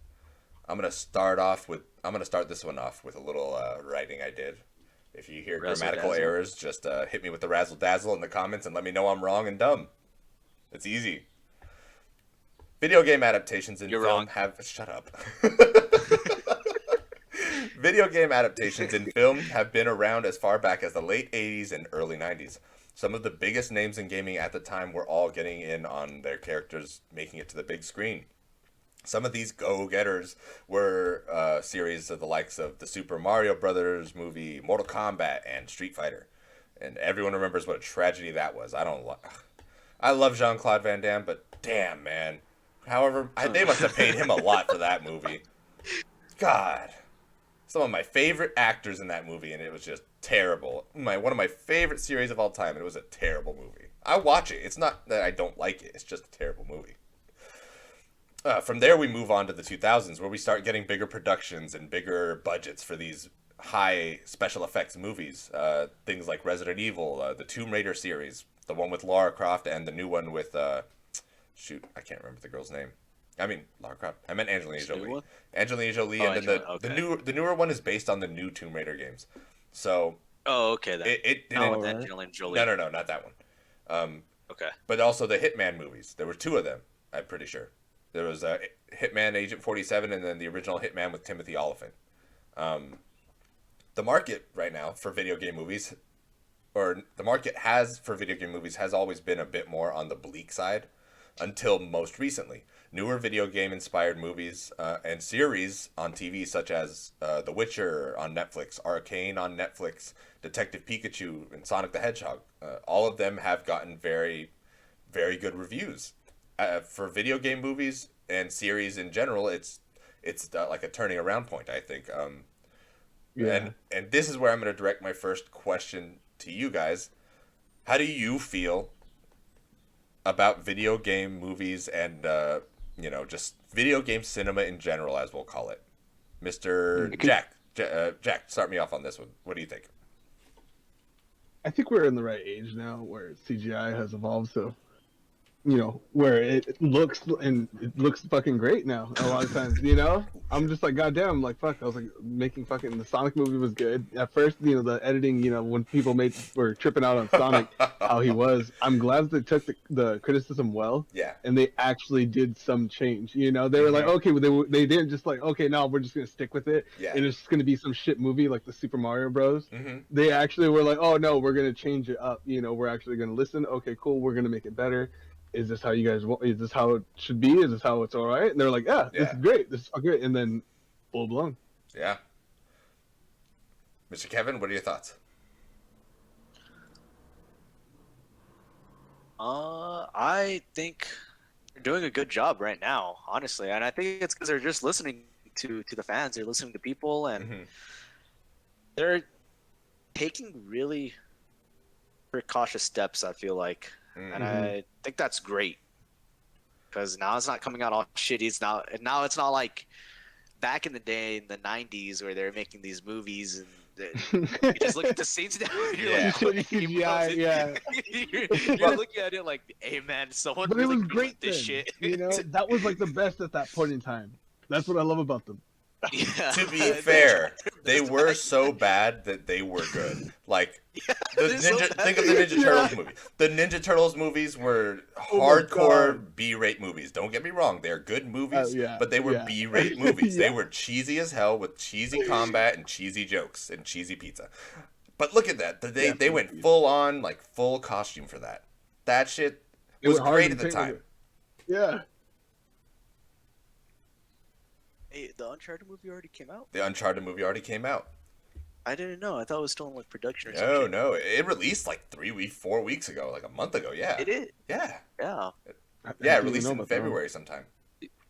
I'm gonna start this one off with a little writing I did. If you hear grammatical errors, just hit me with the razzle dazzle in the comments and let me know I'm wrong and dumb. It's easy. Video game adaptations in film have... Shut up. Video game adaptations in film have been around as far back as the late 80s and early 90s. Some of the biggest names in gaming at the time were all getting in on their characters making it to the big screen. Some of these go-getters were series of the likes of the Super Mario Brothers movie, Mortal Kombat, and Street Fighter. And everyone remembers what a tragedy that was. I love Jean-Claude Van Damme, but damn, man. However, they must have paid him a lot for that movie. God. Some of my favorite actors in that movie, and it was just terrible. One of my favorite series of all time, and it was a terrible movie. I watch it. It's not that I don't like it. It's just a terrible movie. From there, we move on to the 2000s, where we start getting bigger productions and bigger budgets for these high special effects movies. Things like Resident Evil, the Tomb Raider series, the one with Lara Croft, and the new one with... I can't remember the girl's name. I mean, Lara Croft. I meant Angelina Jolie. Angelina Jolie, and then the newer one is based on the new Tomb Raider games. So... Oh, okay. Then. It not with Angelina Jolie. No, not that one. Okay. But also the Hitman movies. There were two of them, I'm pretty sure. There was Hitman Agent 47 and then the original Hitman with Timothy Olyphant. The market right now for video game movies, has always been a bit more on the bleak side until most recently. Newer video game inspired movies and series on TV such as The Witcher on Netflix, Arcane on Netflix, Detective Pikachu, and Sonic the Hedgehog. All of them have gotten very, very good reviews. For video game movies and series in general, it's like a turning around point, I think. And this is where I'm going to direct my first question to you guys. How do you feel about video game movies and just video game cinema in general, as we'll call it? Mr. Jack, start me off on this one. What do you think? I think we're in the right age now where CGI has evolved, so where it looks fucking great now. A lot of times, I'm just like, goddamn, like fuck. I was like making fucking the Sonic movie was good at first. The editing, when people were tripping out on Sonic, how he was. I'm glad they took the criticism well. Yeah. And they actually did some change. They were like, okay, well, they didn't just like, okay, no, we're just gonna stick with it. Yeah. And it's just gonna be some shit movie like the Super Mario Bros. Mm-hmm. They actually were like, oh no, we're gonna change it up. We're actually gonna listen. Okay, cool. We're gonna make it better. Is this how you guys want? Is this how it should be? Is this how it's all right? And they're like, yeah, this is great. This is great. And then full blown. Yeah. Mr. Keven, what are your thoughts? I think they're doing a good job right now, honestly. And I think it's because they're just listening to the fans. They're listening to people, and they're taking really precautious steps, I feel like. And I think that's great because now it's not coming out all shitty. Now it's not like back in the day in the 90s where they're making these movies and you just look at the scenes now and you're like, CGI, you're looking at it like, hey man, someone but really it was great this shit. That was like the best at that point in time. That's what I love about them. Yeah. To be fair, they were so bad that they were good. Like think of the Ninja Turtles movie. The Ninja Turtles movies were hardcore B-rate movies. Don't get me wrong, they're good movies, but they were B-rate movies. They were cheesy as hell with cheesy combat and cheesy jokes and cheesy pizza. But look at that. They went full on, like full costume for that. That shit was great at the time. Yeah. Hey, the Uncharted movie already came out? The Uncharted movie already came out. I didn't know. I thought it was still in like production or something. No. It released like 4 weeks ago, like a month ago. Yeah. It did? Yeah. Yeah. Yeah, it released in February sometime.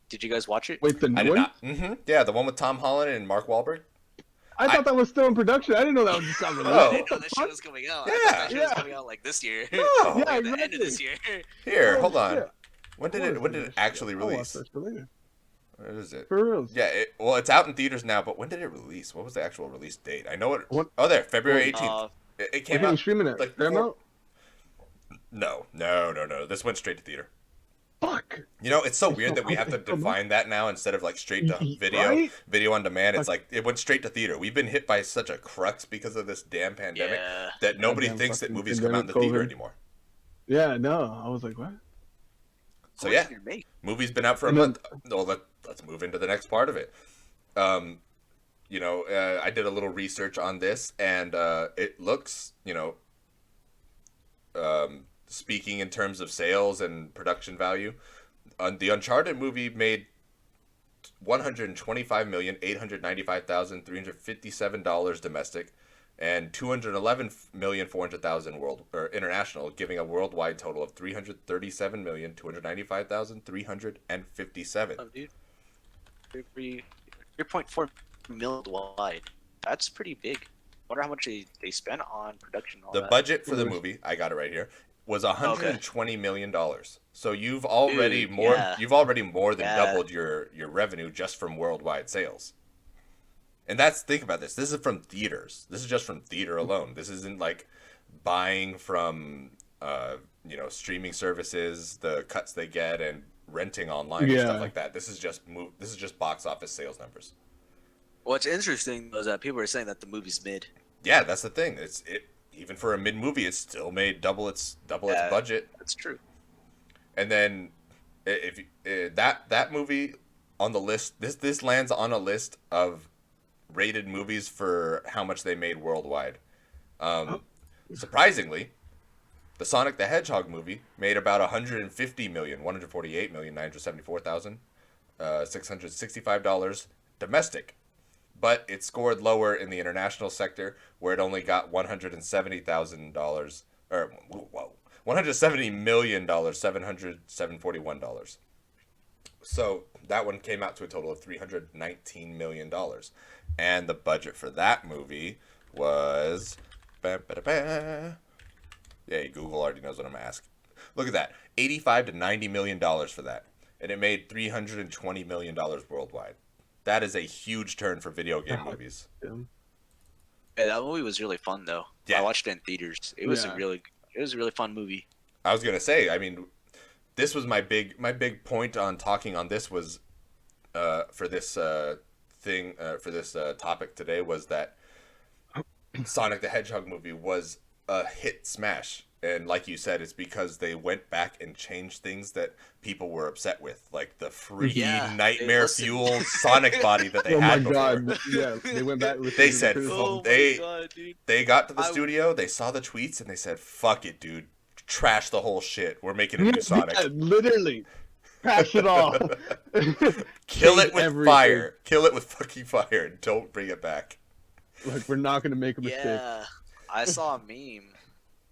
Did you guys watch it? Wait, the new one? Mm-hmm. Yeah, the one with Tom Holland and Mark Wahlberg. I thought that was still in production. I didn't know that was just on release. I didn't know that shit was coming out. Yeah. I thought that shit was coming out like this year. Oh. Yeah, the end of this year. Here, hold on. Shit. When did it actually release? I'll watch that for later. Where is it? For real. Yeah, well, it's out in theaters now, but when did it release? What was the actual release date? I know it. What? Oh, there, February Well, 18th. It Where came can you out stream it at? like Paramount? No. This went straight to theater. Fuck. You know, it's so It's weird so that we have to define that now instead of like straight to video, right? video on demand. It's Fuck. like it went straight to theater. We've been hit by such a crux because of this damn pandemic Yeah. that nobody Goddamn thinks that fucking movies come out in the pandemic, theater COVID. anymore. Yeah, no. I was like, what? So What yeah, did you make? movie's been out for a And then- month. Well, let's move into the next part of it. You know, I did a little research on this, and it looks, you know, speaking in terms of sales and production value, the Uncharted movie made $125,895,357 domestic, and $211,400,000 world or international, giving a worldwide total of $337,295,357. Oh, dude. 3.4 million wide. That's pretty big. Wonder how much they spent on production. And all The that. budget for the movie, I got it right here, was $120 million. So you've already Dude, yeah. you've already more than Yeah. doubled your revenue just from worldwide sales. And think about this. This is from theaters. This is just from theater alone. This isn't like buying from you know, streaming services, the cuts they get, and renting online and stuff Yeah. like that. This is just box office sales numbers. What's interesting is that people are saying that the movie's mid. Yeah, that's the thing. Even for a mid movie, it still made double its budget. That's true. And then if that movie on the list, this lands on a list of rated movies for how much they made worldwide. Surprisingly, the Sonic the Hedgehog movie made about 150,148,974,665 dollars domestic, but it scored lower in the international sector, where it only got $170,000 or $170,000,000 $741. So that one came out to a total of $319 million, and the budget for that movie was. Yeah, Google already knows what I'm asking. Look at that, $85 to $90 million for that, and it made $320 million worldwide. That is a huge turn for video game movies. Yeah. Yeah, that movie was really fun though. Yeah. I watched it in theaters. It was Yeah. a really fun movie. I was gonna say, I mean, this was my big point on talking on this was, for this topic today, was that Sonic the Hedgehog movie was a hit smash, and like you said, it's because they went back and changed things that people were upset with, like the free Yeah, nightmare fuel Sonic body that they Oh my had before. god. Yeah, they went back. They said, Oh They- my god, dude. They got to the I- studio, they saw the tweets, and they said, "Fuck it, dude, trash the whole shit. We're making a new Sonic. Yeah, literally. Crash it all. Kill it Change with everything. fire. Kill it with fucking fire. And don't bring it back." Like, we're not gonna make a mistake. Yeah, I saw a meme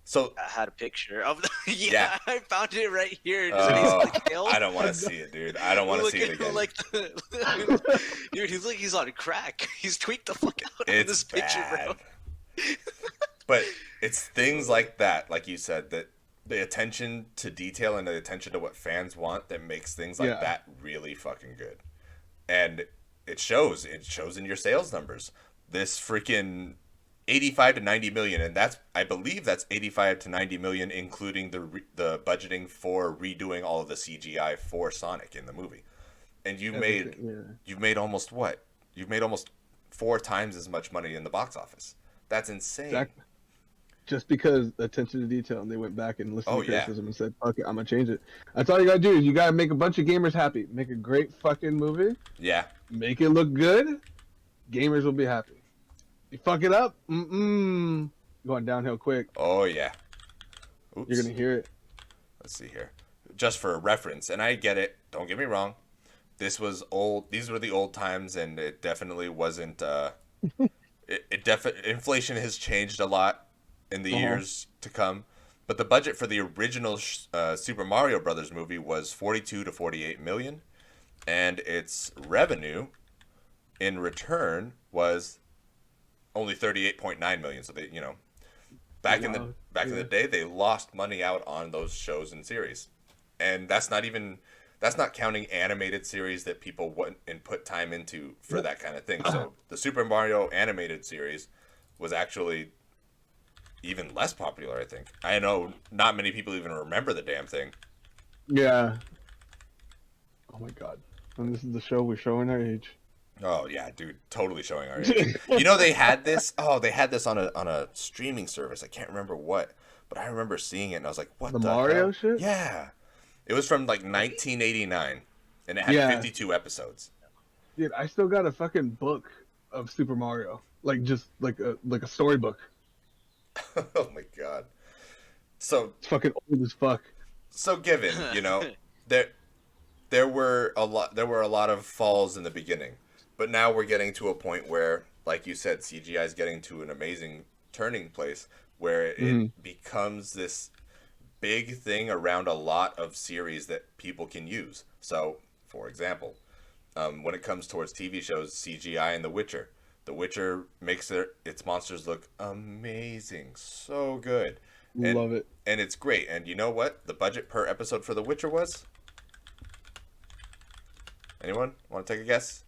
So, that had a picture of the. Yeah, Yeah. I found it right here. oh, Just killed. I don't want to see it, dude. I don't want to see it again. Like dude, he's like he's on crack. He's tweaked the fuck out of It's this picture, bro. bad. But it's things like that, like you said, that the attention to detail and the attention to what fans want that makes things like Yeah. that really fucking good. And it shows. It shows in your sales numbers. This freaking 85 to 90 million, and I believe that's 85 to 90 million, including the budgeting for redoing all of the CGI for Sonic in the movie. And you've made almost what? You've made almost 4 times as much money in the box office. That's insane. Exactly. Just because attention to detail, and they went back and listened Oh, to yeah. criticism and said, "Fuck it, I'm gonna change it." That's all you gotta do. Is you gotta make a bunch of gamers happy. Make a great fucking movie. Yeah. Make it look good. Gamers will be happy. You fuck it up, going downhill quick. Oh yeah. Oops. You're gonna hear it. Let's see here. Just for reference, and I get it. Don't get me wrong. This was old. These were the old times, and it definitely wasn't. Inflation has changed a lot in the years to come. But the budget for the original Super Mario Brothers movie was 42 to 48 million, and its revenue in return was only 38.9 million. So they, back in the day, they lost money out on those shows and series, and that's not even That's not counting animated series that people went and put time into for that kind of thing. So the Super Mario animated series was actually even less popular, I think. I know not many people even remember the damn thing. Yeah. Oh my god. And this is the show we're showing our age. Oh yeah, dude, totally showing our age. You know they had this. Oh, they had this on a streaming service. I can't remember what, but I remember seeing it and I was like, "What The the Mario hell?" shit? Yeah, it was from like 1989, and it had Yeah. 52 episodes. Dude, I still got a fucking book of Super Mario. Like just like a storybook. Oh my god. So It's fucking old as fuck. given, there were a lot of falls in the beginning, but now we're getting to a point where, like you said, CGI is getting to an amazing turning place where it becomes this big thing around a lot of series that people can use. So, for example, when it comes towards TV shows, CGI and The Witcher. The Witcher makes its monsters look amazing, so good. Love it. And it's great. And you know what? The budget per episode for The Witcher was? Anyone want to take a guess?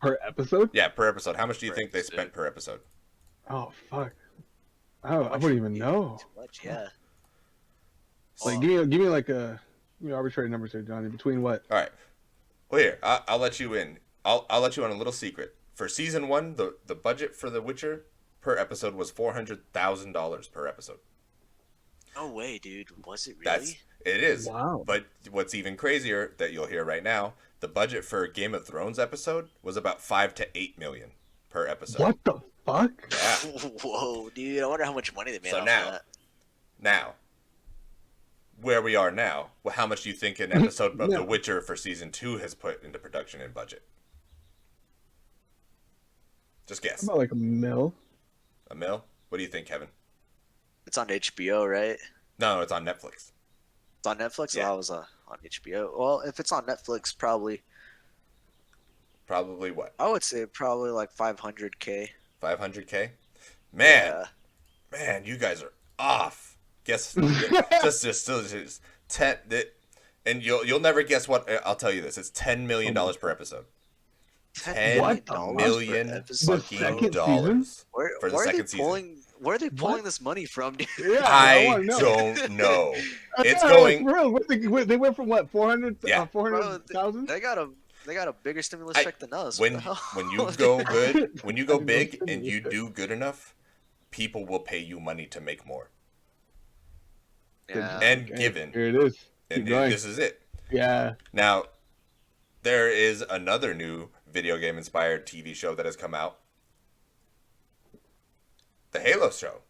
Per episode? Yeah, per episode. How much do you Per think they episode. spent per episode? Oh fuck. I wouldn't even know. Too much, yeah. Like give me like a arbitrary numbers here, Johnny. Between what? All right. Well, here I'll let you in. I'll let you on a little secret. For season 1, the budget for The Witcher per episode was $400,000 per episode. No way, dude. Was it really? It is. Wow. But what's even crazier that you'll hear right now, the budget for a Game of Thrones episode was about 5 to 8 million per episode. What the fuck? Yeah. Whoa, dude. I wonder how much money they made off that. Now, where we are now, well, how much do you think an episode of No. The Witcher for season 2 has put into production and budget? Just guess. About like a mil. A mil? What do you think, Kevin? It's on HBO, right? No, it's on Netflix. It's on Netflix? Yeah. Oh, I was on HBO. Well, if it's on Netflix, probably, Probably what? I would say probably like 500K. 500K? Man, Yeah. you guys are off. Guess just 10 and you'll never guess what. I'll tell you this. It's $10 million per episode. $10 $10 million million per episode. fucking second dollars Where, for the where are second they season. pulling? Where are they pulling What? this money from, dude? Yeah, I wanna know. don't know. It's Yeah, going. for real. They went from what 400 Yeah. 400,000. They got a bigger stimulus check than us. When What the hell? when you go good, when you go I didn't know big stimulus and you check. do good enough, people will pay you money to make more. Yeah. And Okay, given, here it is. and Keep going. this is it. Yeah. Now, there is another new video game inspired TV show that has come out. The Halo show.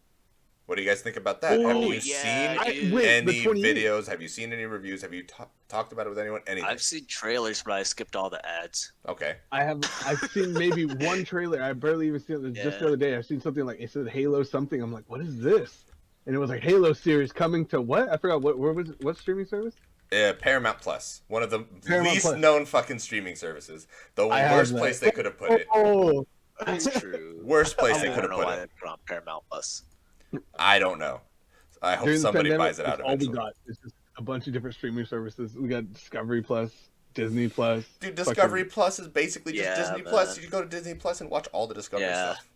What do you guys think about that? Have Oh, you yeah, seen dude. Wait, any the 28th? videos? Have you seen any reviews? Have you talked about it with anyone? Anything? I've seen trailers, but I skipped all the ads. Okay. I've seen maybe one trailer. I barely even seen it. Just Yeah. the other day, I've seen something like it said Halo something. I'm like, what is this? And it was like Halo series coming to what? I forgot what. Where was it? What streaming service? Paramount Plus, one of the Paramount least Plus. known fucking streaming services. The I have worst that. place they could have put it. Oh, That's true. Worst place I they don't could have know put why it. they put on Paramount Plus. I don't know. I hope During the somebody pandemic, buys it out that's all we eventually. got. It's just a bunch of different streaming services. We got Discovery Plus, Disney Plus. Dude, Discovery Plus is basically just Yeah, Disney man. Plus. You go to Disney Plus and watch all the Discovery Yeah. stuff.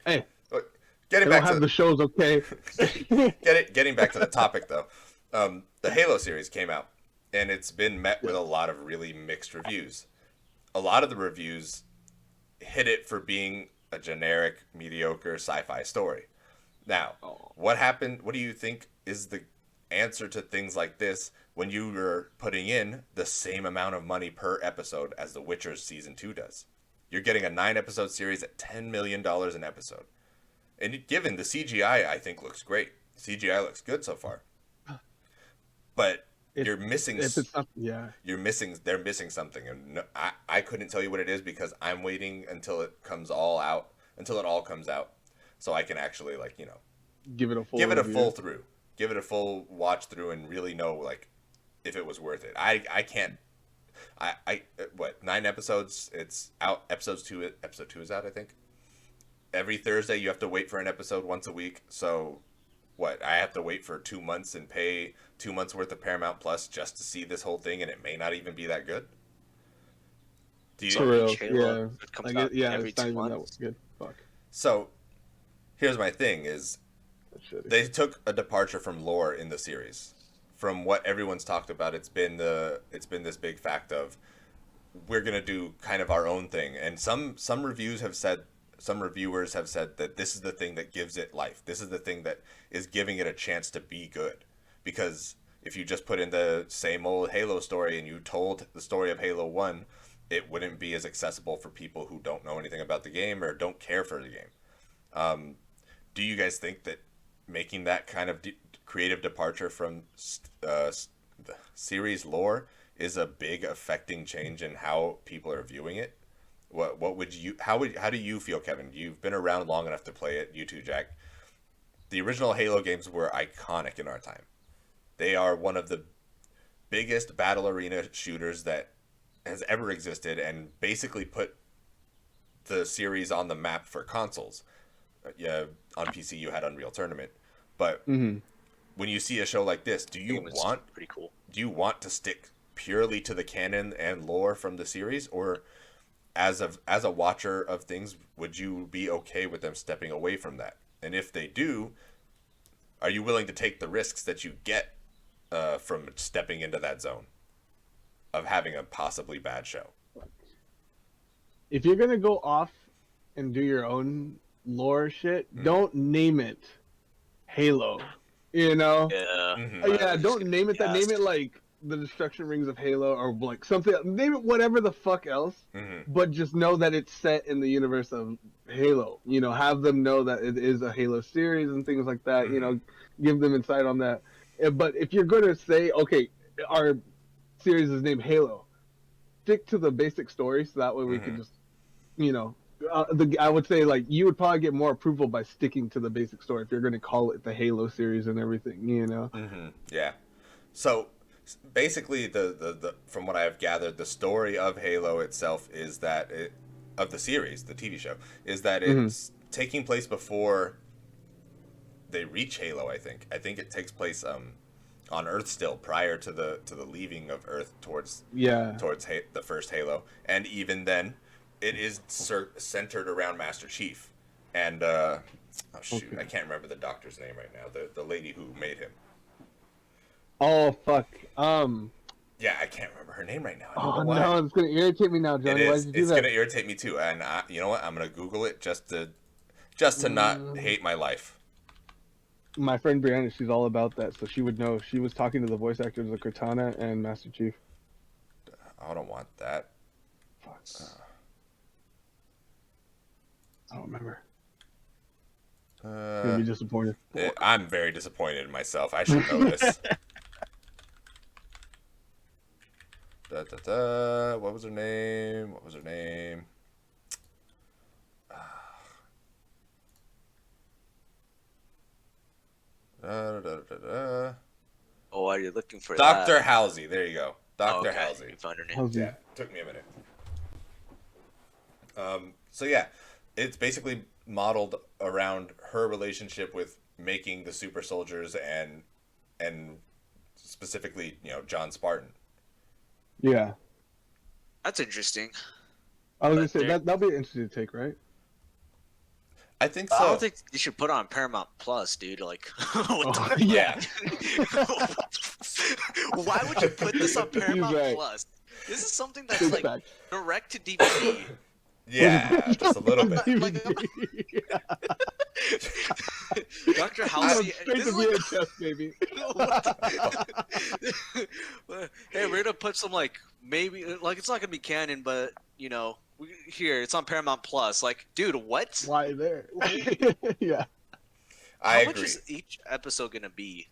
Hey, But they getting don't back have to the shows, okay? getting back to the topic though, the Halo series came out, and it's been met with a lot of really mixed reviews. A lot of the reviews hit it for being a generic, mediocre sci-fi story. Now, what happened? What do you think is the answer to things like this when you are putting in the same amount of money per episode as The Witcher's season 2 does? You're getting a 9-episode series at $10 million an episode. And given the CGI, I think looks great. CGI looks good so far. But you're missing. If it's not, yeah. You're missing. They're missing something, and I couldn't tell you what it is because I'm waiting until it comes all out, until it all comes out, so I can actually Give it a full. give it a review. full through, give it a full watch through, and really know if it was worth it. I can't. What 9 episodes? It's out. Episode 2 is out. I think. Every Thursday you have to wait for an episode once a week. So what, I have to wait for 2 months and pay 2 months worth of Paramount Plus just to see this whole thing, and it may not even be that good. Do So you? For real, each Halo yeah. episode comes Like, out yeah, every it's not two even that months. good. Fuck. So here's my thing: is That's shitty. they took a departure from lore in the series. From what everyone's talked about, it's been this big fact of we're gonna do kind of our own thing, and some reviewers have said that this is the thing that gives it life. This is the thing that is giving it a chance to be good. Because if you just put in the same old Halo story and you told the story of Halo 1, it wouldn't be as accessible for people who don't know anything about the game or don't care for the game. Do you guys think that making that kind of creative departure from the series lore is a big affecting change in how people are viewing it? What would you how do you feel, Kevin? You've been around long enough to play it. You too, Jack. The original Halo games were iconic in our time. They are one of the biggest battle arena shooters that has ever existed, and basically put the series on the map for consoles. Yeah, on PC you had Unreal Tournament, but when you see a show like this, It was pretty cool. do you want to stick purely to the canon and lore from the series, or as a watcher of things, would you be okay with them stepping away from that? And if they do, are you willing to take the risks that you get from stepping into that zone of having a possibly bad show? If you're gonna go off and do your own lore shit, don't name it Halo. You know? Yeah. Yeah, don't name it that. Name it like the Destruction Rings of Halo or like something. Name it whatever the fuck else. But just know that it's set in the universe of Halo. You know, have them know that it is a Halo series and things like that. You know, give them insight on that. But if you're gonna say, okay, our series is named Halo, stick to the basic story so that way we can just, you know, I would say like you would probably get more approval by sticking to the basic story if you're going to call it the Halo series and everything, you know. Yeah. So basically, the from what I have gathered, the story of Halo itself is that of the series, the TV show, is that it's taking place before they reach Halo. I think it takes place on Earth still, prior to the leaving of Earth towards the first Halo, and even then, it is centered around Master Chief, and oh shoot, I can't remember the doctor's name right now. The lady who made him. Oh fuck. Yeah, I can't remember her name right now. Oh no, it's gonna irritate me now, Johnny. It Why is. did you do It's that? gonna irritate me too, and you know what? I'm gonna Google it just to not hate my life. My friend Brianna, she's all about that, so she would know. She was talking to the voice actors of Cortana and Master Chief. I don't want that. Fuck. I don't remember. You're gonna be disappointed. I'm very disappointed in myself. I should know this. What was her name? What was her name? Oh, why are you looking for Dr. that? Halsey. There you go. Dr. Okay, Halsey. you found her name. Halsey. Yeah, took me a minute. So yeah, it's basically modeled around her relationship with making the super soldiers and specifically, you know, John Spartan. Yeah. That's interesting. I was gonna But say there- that'll be an interesting take, right? I think so. I don't think you should put it on Paramount Plus, dude. Like, what the Yeah. Why would you put this on Paramount right. Plus? This is something that's Big like fact. direct to DVD. Yeah, just a little bit. Like, Dr. Halsey. Straight This to is like, VHS, baby. hey, we're gonna put some like maybe like it's not gonna be canon, but you know, here it's on Paramount Plus. Like, dude, what? Why there? Yeah. I How much agree. is each episode gonna be?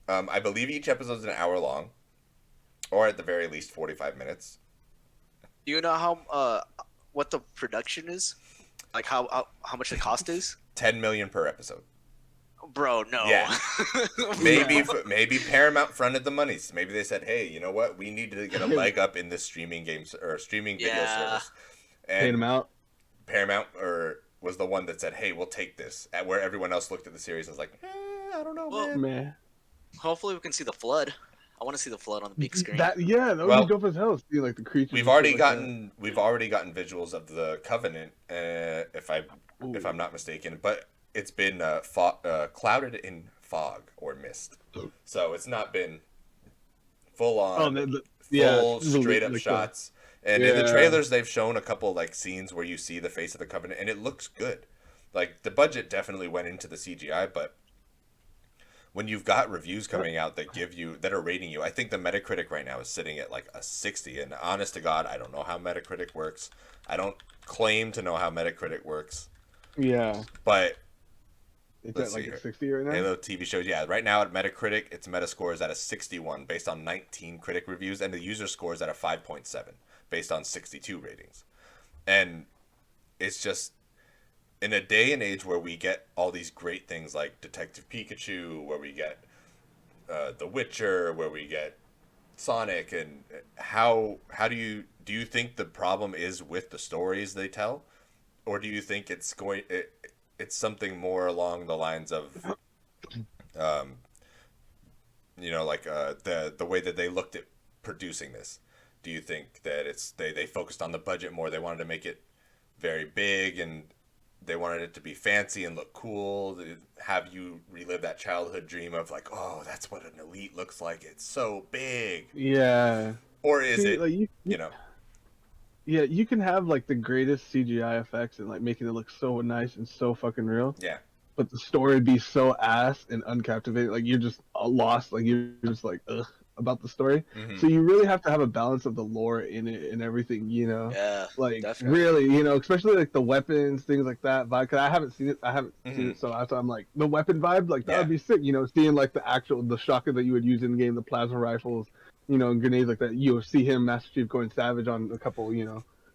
I believe each episode is an hour long, or at the very least 45 minutes. Do you know how what the production is? Like how much the cost is? 10 million per episode. Bro, no. Yeah. Maybe Paramount fronted the monies. Maybe they said, "Hey, you know what? We need to get a leg up in this streaming games or streaming video service." Paid And him out. Paramount was the one that said, "Hey, we'll take this." At where everyone else looked at the series and was like, I don't know, Well, man. Man, hopefully we can see the flood. I want to see the flood on the big screen. that would Well, be dope as hell. See like the creatures. We've and already shit like that. gotten visuals of the Covenant, if Ooh. I'm not mistaken, but it's been clouded in fog or mist, so it's not been full Oh, on, yeah, full it's really, straight up like, shots. And in the yeah. trailers, they've shown a couple like scenes where you see the face of the Covenant, and it looks good. Like the budget definitely went into the CGI, but when you've got reviews coming out that are rating you, I think the Metacritic right now is sitting at like a 60. And honest to God, I don't know how Metacritic works. I don't claim to know how Metacritic works, Yeah. but It's let's at like see a here. 60 right now. Halo TV shows, yeah. Right now at Metacritic, its Metascore is at a 61 based on 19 critic reviews, and the user score is at a 5.7 based on 62 ratings. And it's just in a day and age where we get all these great things like Detective Pikachu, where we get The Witcher, where we get Sonic, and how do you think the problem is with the stories they tell, or do you think it's something more along the lines of um, like the way that they looked at producing this? Do you think that they focused on the budget more? They wanted to make it very big and they wanted it to be fancy and look cool. Have you relive that childhood dream of like, oh, that's what an elite looks like. It's so big. Yeah. Or is it, Like you know? yeah, you can have like the greatest CGI effects and like making it look so nice and so fucking real, Yeah. but the story would be so ass and uncaptivating. Like you're just lost. Like you're just like ugh about the story. Mm-hmm. So you really have to have a balance of the lore in it and everything. Yeah, Like definitely. really, especially like the weapons, things like that. Because I haven't seen it. Mm-hmm. So I'm like the weapon vibe. Like that Yeah. would be sick. Seeing like the shotgun that you would use in the game, the plasma rifles. And grenades like that. You'll see him, Master Chief, going savage on a couple,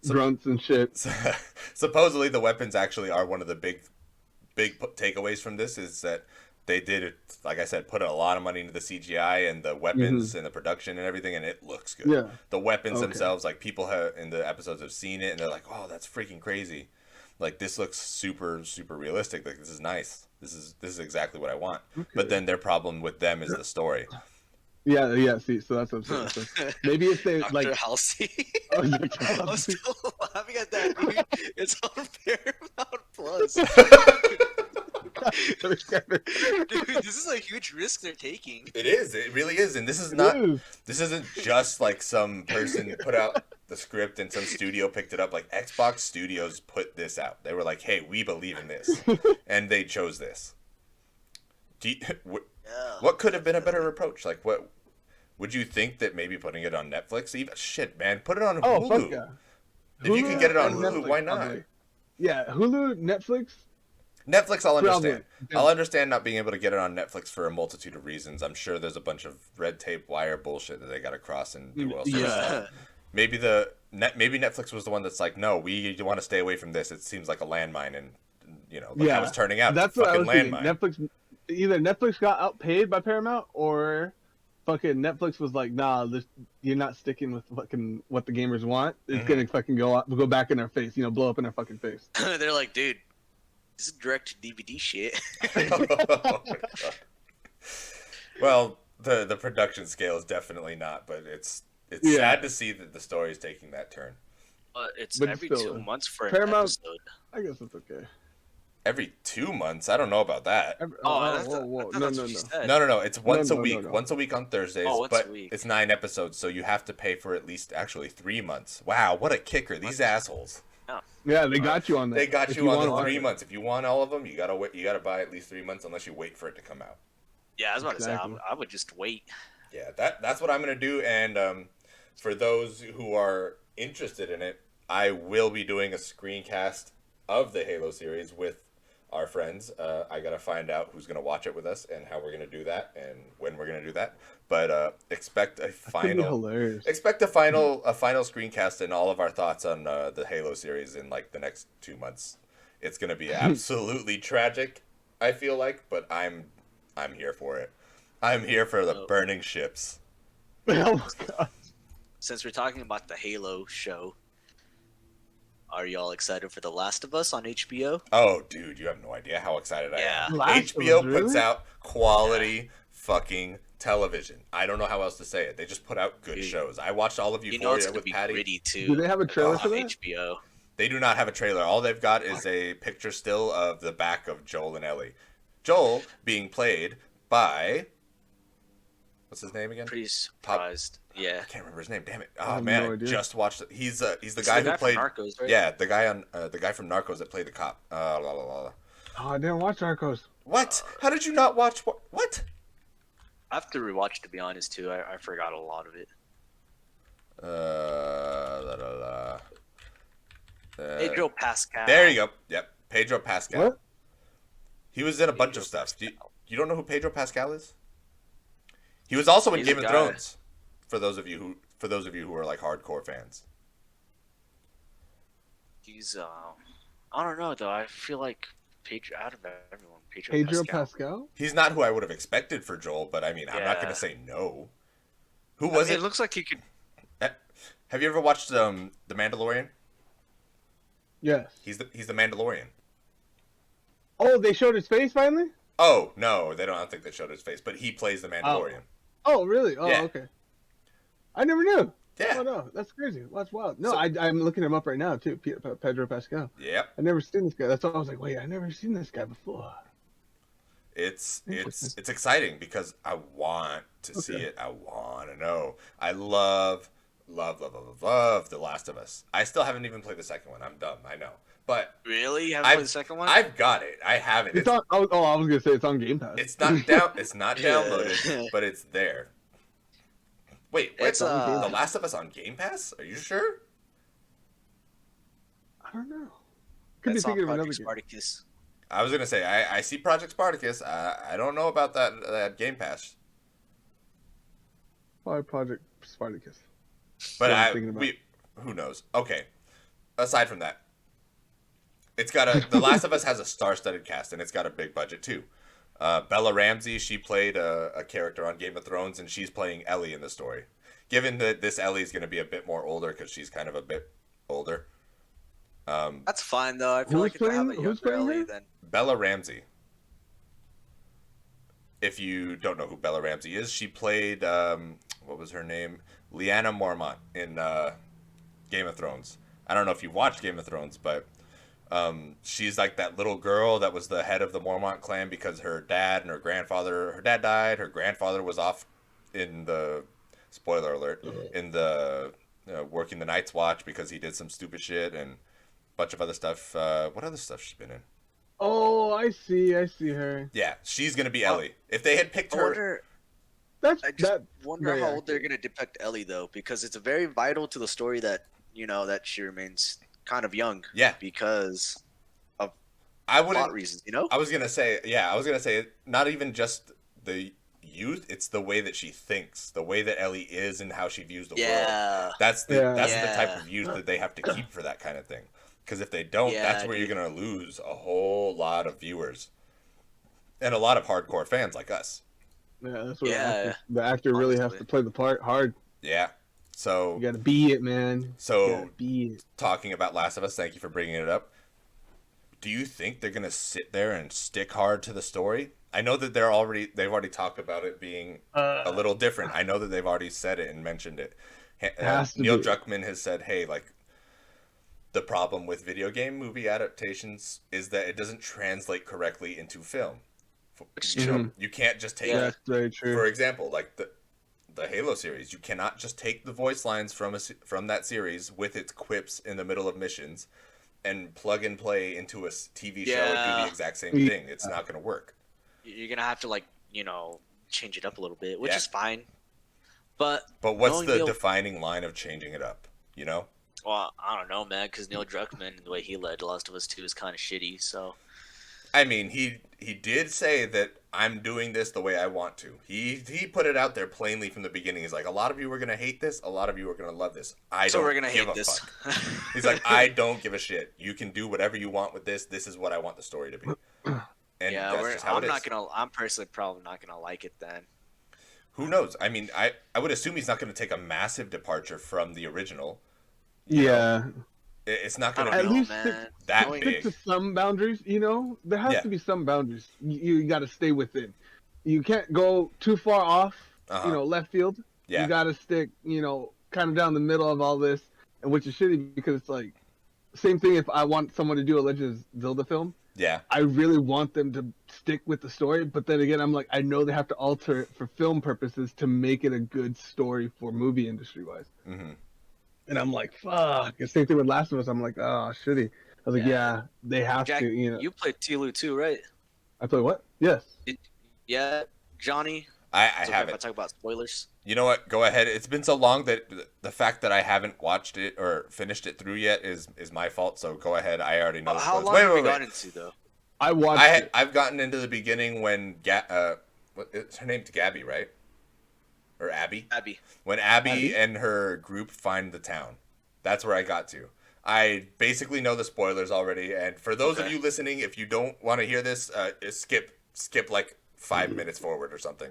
grunts and shit. Supposedly the weapons actually are one of the big takeaways from this is that they did, like I said, put a lot of money into the CGI and the weapons and the production and everything, and it looks good. Yeah. The weapons themselves, like people in the episodes have seen it and they're like, oh, that's freaking crazy. Like this looks super, super realistic. Like this is nice. This is exactly what I want. Okay. But then their problem with them is the story. Yeah. See, so that's what I'm saying. So maybe if they Dr. like. Halsey. Oh, Dr. I'm Halsey. still laughing at that, dude. It's on Paramount Plus. Dude, this is a huge risk they're taking. It is. It really is. And this is It not. is. This isn't just like some person put out the script and some studio picked it up. Like Xbox Studios put this out. They were like, "Hey, we believe in this," and they chose this. What could have been a better approach? Like, what would you think that maybe putting it on Netflix? Even shit, man, put it on Oh, Hulu. fuck yeah. If you can get it on and Hulu, Netflix, why not? probably. Yeah, Hulu, Netflix. Netflix, I'll understand. Probably. I'll understand not being able to get it on Netflix for a multitude of reasons. I'm sure there's a bunch of red tape wire bullshit that they got to cross and do all sorts of stuff. Maybe maybe Netflix was the one that's like, no, we want to stay away from this. It seems like a landmine, and look how it's turning out. That's it's a what I fucking was thinking. landmine. Either Netflix got outpaid by Paramount, or fucking Netflix was like, nah, you're not sticking with fucking what the gamers want. It's gonna fucking go back in our face, blow up in our fucking face. They're like, dude, this is direct to DVD shit. Oh my God. Well, the production scale is definitely not, but it's sad to see that the story is taking that turn. It's But every still, 2 months for an Paramount- episode. I guess it's okay. Every 2 months? I don't know about that. I Whoa. thought No, that's no, what you no. said. No. It's once a No, week. no. Once a week on Thursdays. Oh, once but a week. it's 9 episodes, so you have to pay for at least actually 3 months. Wow, what a kicker! These assholes. Yeah, they got you on that. They got If you on the wanna 3 watch it. months. If you want all of them, you gotta wait. You gotta buy at least 3 months, unless you wait for it to come out. Yeah, I was about to say, Exactly. I would just wait. Yeah, that's what I'm gonna do. And for those who are interested in it, I will be doing a screencast of the Halo series with our friends. I gotta find out who's gonna watch it with us and how we're gonna do that and when we're gonna do that. But expect a That'd be final hilarious. final screencast and all of our thoughts on the Halo series in like the next 2 months. It's gonna be absolutely tragic, I feel like, but I'm here for it. I'm here for the burning ships. Oh my God. Since we're talking about the Halo show, Are y'all excited for The Last of Us on HBO? Oh, dude, you have no idea how excited I am. Yeah. Last of HBO Us, puts really? out quality fucking television. I don't know how else to say it. They just put out good Dude, shows. I watched all of you know it's Euphoria gonna with be Patty. gritty Do too they have a trailer Oh, for on that? HBO. they do not have a trailer. All they've got is a picture still of the back of Joel and Ellie. Joel being played by what's his name again? Pretty Top. surprised. Yeah. I can't remember his name. Damn it! I Oh have man, no I idea. just watched it. He's the It's guy the who guy from played. Narcos, right? Yeah, the guy from Narcos that played the cop. La, la, la. Oh, I didn't watch Narcos. What? How did you not watch what? I have to rewatch, to be honest, too. I forgot a lot of it. La, la, la. Pedro Pascal. There you go. Yep, Pedro Pascal. What? He was in a bunch Pedro of stuff. Pascal. You don't know who Pedro Pascal is? He was also in He's a Game of guy. Thrones. For those of you who are like hardcore fans. He's I don't know though. I feel like Pedro out of everyone, Pedro Pascal. Pascal? He's not who I would have expected for Joel, but I mean, I'm not going Yeah. to say no. Who was It it? looks like he could. Have you ever watched The Mandalorian? Yes. He's the Mandalorian. Oh, they showed his face finally? Oh no, they don't. I don't think they showed his face, but he plays the Mandalorian. Oh, really? Oh, Yeah. okay. I never knew. Yeah. Oh, no. That's crazy. That's wild. No, So- I'm looking him up right now, too. Pedro Pascal. Yep. I've never seen this guy. That's why I was like, wait, I've never seen this guy before. It's Interesting. exciting because I want to see Okay. it. I want to know. I love The Last of Us. I still haven't even played the second one. I'm dumb. I know, but Really? You haven't I've- played the second one? I've got it. I have it. It's on. Oh, I was gonna say it's on Game Pass. It's not down. It's not Yeah. downloaded, but it's there. Wait, It's, The uh, Last of Us on Game Pass? Are you sure? I don't know. Could be That's on thinking of another Project game. Spartacus. I was gonna say I see Project Spartacus. I don't know about that Game Pass, Probably Project Spartacus. but What I'm thinking about. who knows? Okay. Aside from that, it's got The Last of Us has a star-studded cast and it's got a big budget too. Bella Ramsey, she played a character on Game of Thrones, and she's playing Ellie in the story. Given that this Ellie is going to be a bit more older because she's kind of a bit older. That's fine though. I feel Who's like if they have a playing- who's younger playing Ellie, her? then Bella Ramsey. If you don't know who Bella Ramsey is, she played what was her name? Lyanna Mormont in Game of Thrones. I don't know if you watched Game of Thrones, but she's like that little girl that was the head of the Mormont clan because her dad died, her grandfather was off in the spoiler alert in the working the Night's Watch because he did some stupid shit and a bunch of other stuff. What other stuff she's been in? Oh, I see her. Yeah, she's gonna be Ellie. If they had picked I her, wonder. That's I just that. wonder very how old they're accurate. gonna depict Ellie though, because it's very vital to the story that that she remains kind of young. Yeah. Because I plot wouldn't. reasons, I was gonna say not even just the youth. It's the way that she thinks, the way that Ellie is, and how she views the world. Yeah. That's the Yeah. type Yeah. of youth that they have to keep for that kind of thing. Because if they don't, Yeah, that's where dude. you're gonna lose a whole lot of viewers and a lot of hardcore fans like us. Yeah, that's what Yeah. the actor really has Honestly. to play the part hard. Yeah. So You gotta be it, man. You so gotta be it. talking about Last of Us, thank you for bringing it up. Do you think they're gonna sit there and stick hard to the story? I know that they've already talked about it being a little different. I know that they've already said it and mentioned it. Has to Neil be. Druckmann has said, "Hey, like the problem with video game movie adaptations is that it doesn't translate correctly into film. Which is You know, true. you can't just take, Yeah. That's very true. for example, like the Halo series. You cannot just take the voice lines from that series with its quips in the middle of missions and plug and play into a TV show and do Yeah. the exact same Yeah. thing. It's not going to work. You're gonna have to change it up a little bit, which Yeah. is fine. But But what's knowing the Neil- defining line of changing it up? You know? well, I don't know, man, because Neil Druckmann, the way he led The Last of Us 2 is kind of shitty. So I mean, he did say that I'm doing this the way I want to. He put it out there plainly from the beginning. He's like, a lot of you are gonna hate this, a lot of you are gonna love this. I so don't we're gonna give hate a this. fuck. He's like, I don't give a shit. You can do whatever you want with this. This is what I want the story to be. And yeah, that's just how I'm it not is. gonna. I'm personally probably not gonna like it then. Who knows? I mean, I would assume he's not going to take a massive departure from the original. yeah. It's not I going don't to At be know, least man. that Knowing, stick to big. some boundaries. There has Yeah. to be some boundaries. You got to stay within. You can't go too far off. Uh-huh. Left field. You Yeah. got to stick. Kind of down the middle of all this, and which is shitty because it's like same thing. If I want someone to do a Legend of Zelda film, Yeah. I really want them to stick with the story. But then again, I'm like, I know they have to alter it for film purposes to make it a good story for movie industry wise. Mm-hmm. And I'm like, fuck. The same thing with Last of Us. I'm like, oh, shitty. I was like, yeah. yeah, they have Jack, to. you played Tilu too, right? I play what? Yes. Did, yeah, Johnny. I It's okay if I haven't. talk about spoilers. You know what? Go ahead. It's been so long that the fact that I haven't watched it or finished it through yet is my fault. So go ahead. I already know the How spoilers. long Wait, have wait, you wait. got into though? I watched it. I've gotten into the beginning when her name's Gabby, right? Or Abby? Abby. When Abby Abby? and her group find the town. That's where I got to. I basically know the spoilers already, and for those of Okay. you listening, if you don't want to hear this, skip like 5 minutes forward or something.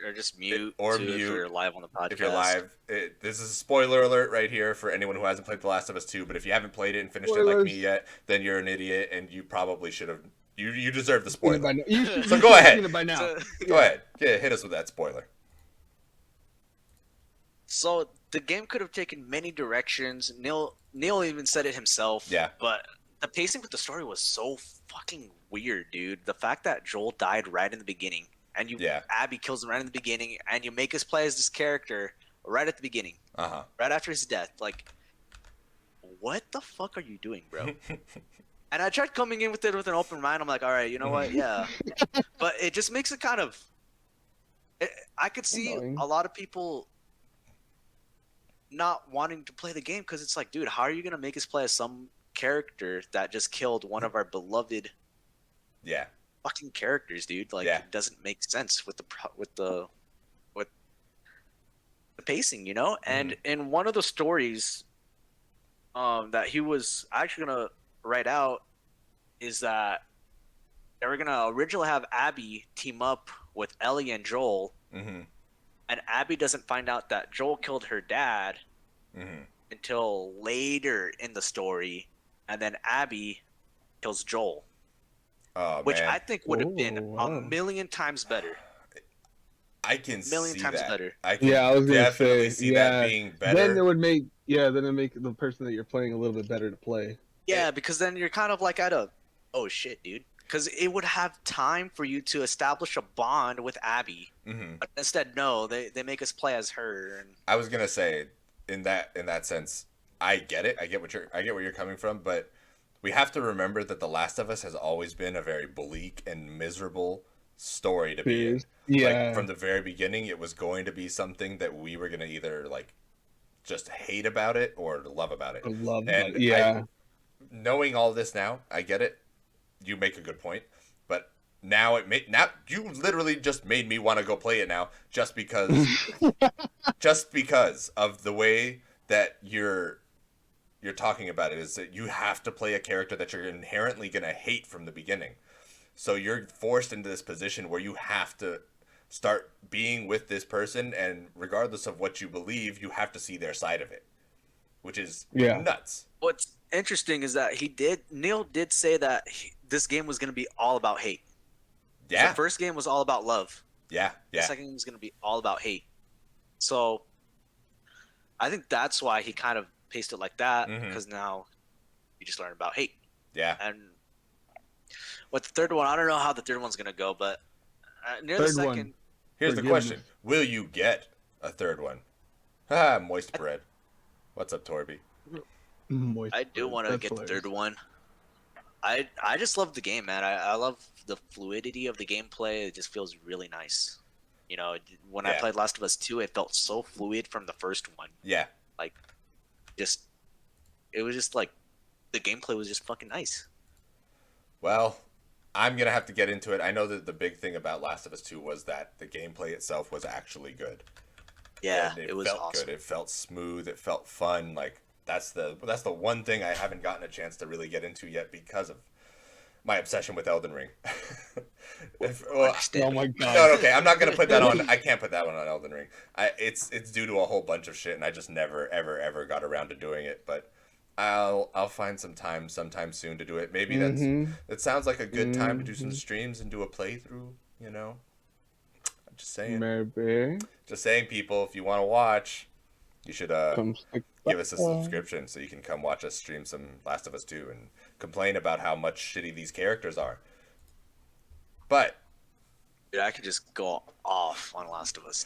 Or just mute Or too, mute if you're live on the podcast. If you're live, this is a spoiler alert right here for anyone who hasn't played The Last of Us 2. But if you haven't played it and finished it like me Spoilers. yet, then you're an idiot, and you probably should have. You deserve the Seen it spoiler. by now. You should, So you go should have ahead. seen it by now. Go ahead, hit us with that spoiler. So the game could have taken many directions. Neil even said it himself. Yeah. But the pacing with the story was so fucking weird, dude. The fact that Joel died right in the beginning, and Abby kills him right in the beginning, and you make us play as this character right at the beginning, right after his death. Like, what the fuck are you doing, bro? And I tried coming in with it with an open mind. I'm like, all right, you know what? Yeah. But it just makes it kind of. I could see Annoying. a lot of people not wanting to play the game because it's like, dude, how are you gonna make us play as some character that just killed one of our beloved fucking characters, dude? Like, it doesn't make sense with the pacing, you know? And in one of the stories that he was actually gonna write out is that they were gonna originally have Abby team up with Ellie and Joel, and Abby doesn't find out that Joel killed her dad until later in the story, and then Abby kills Joel, which man. I think would have been wow. 1,000,000 times better. I can Million see times that. better. I can I was gonna definitely say, see that being better. Then it would make the person that you're playing a little bit better to play. Yeah, because then you're kind of like at a, oh shit, dude. Because it would have time for you to establish a bond with Abby, but instead, no, they make us play as her. And I was gonna say, in that sense, I get it. I get where you're coming from, but we have to remember that The Last of Us has always been a very bleak and miserable story to be in. Yeah. Like, from the very beginning, it was going to be something that we were gonna either like just hate about it or love about it. Knowing all this now, I get it. You make a good point, but now you literally just made me want to go play it now, just because of the way that you're talking about it, is that you have to play a character that you're inherently gonna hate from the beginning. So you're forced into this position where you have to start being with this person, and regardless of what you believe, you have to see their side of it, which is nuts. what's interesting is that Neil did say that this game was going to be all about hate. Yeah. The first game was all about love. Yeah. The second game was going to be all about hate. So I think that's why he kind of paced it like that, because now you just learn about hate. Yeah. And with the third one, I don't know how the third one's going to go, but near the second. Here's the question: will you get a third one? Moist bread. What's up, Torby? I do want to get the third one. I just love the game, man. I love the fluidity of the gameplay. It just feels really nice. You know, when I played Last of Us 2, it felt so fluid from the first one. Yeah. Like, it was just like, the gameplay was just fucking nice. Well, I'm going to have to get into it. I know that the big thing about Last of Us 2 was that the gameplay itself was actually good. Yeah, it was felt awesome. Good. It felt smooth. It felt fun. Like, that's the one thing I haven't gotten a chance to really get into yet because of my obsession with Elden Ring. Oh my god. No, okay, I'm not gonna put that on. I can't put that one on Elden Ring. It's due to a whole bunch of shit, and I just never ever got around to doing it. But I'll find some time sometime soon to do it. Maybe Mm-hmm. that sounds like a good time to do some Mm-hmm. streams and do a playthrough. You know, I'm just saying. Maybe. Just saying, people. If you want to watch, you should Come stick by. give us a subscription so you can come watch us stream some Last of Us 2 and complain about how much shitty these characters are. But Dude, I could just go off on Last of Us.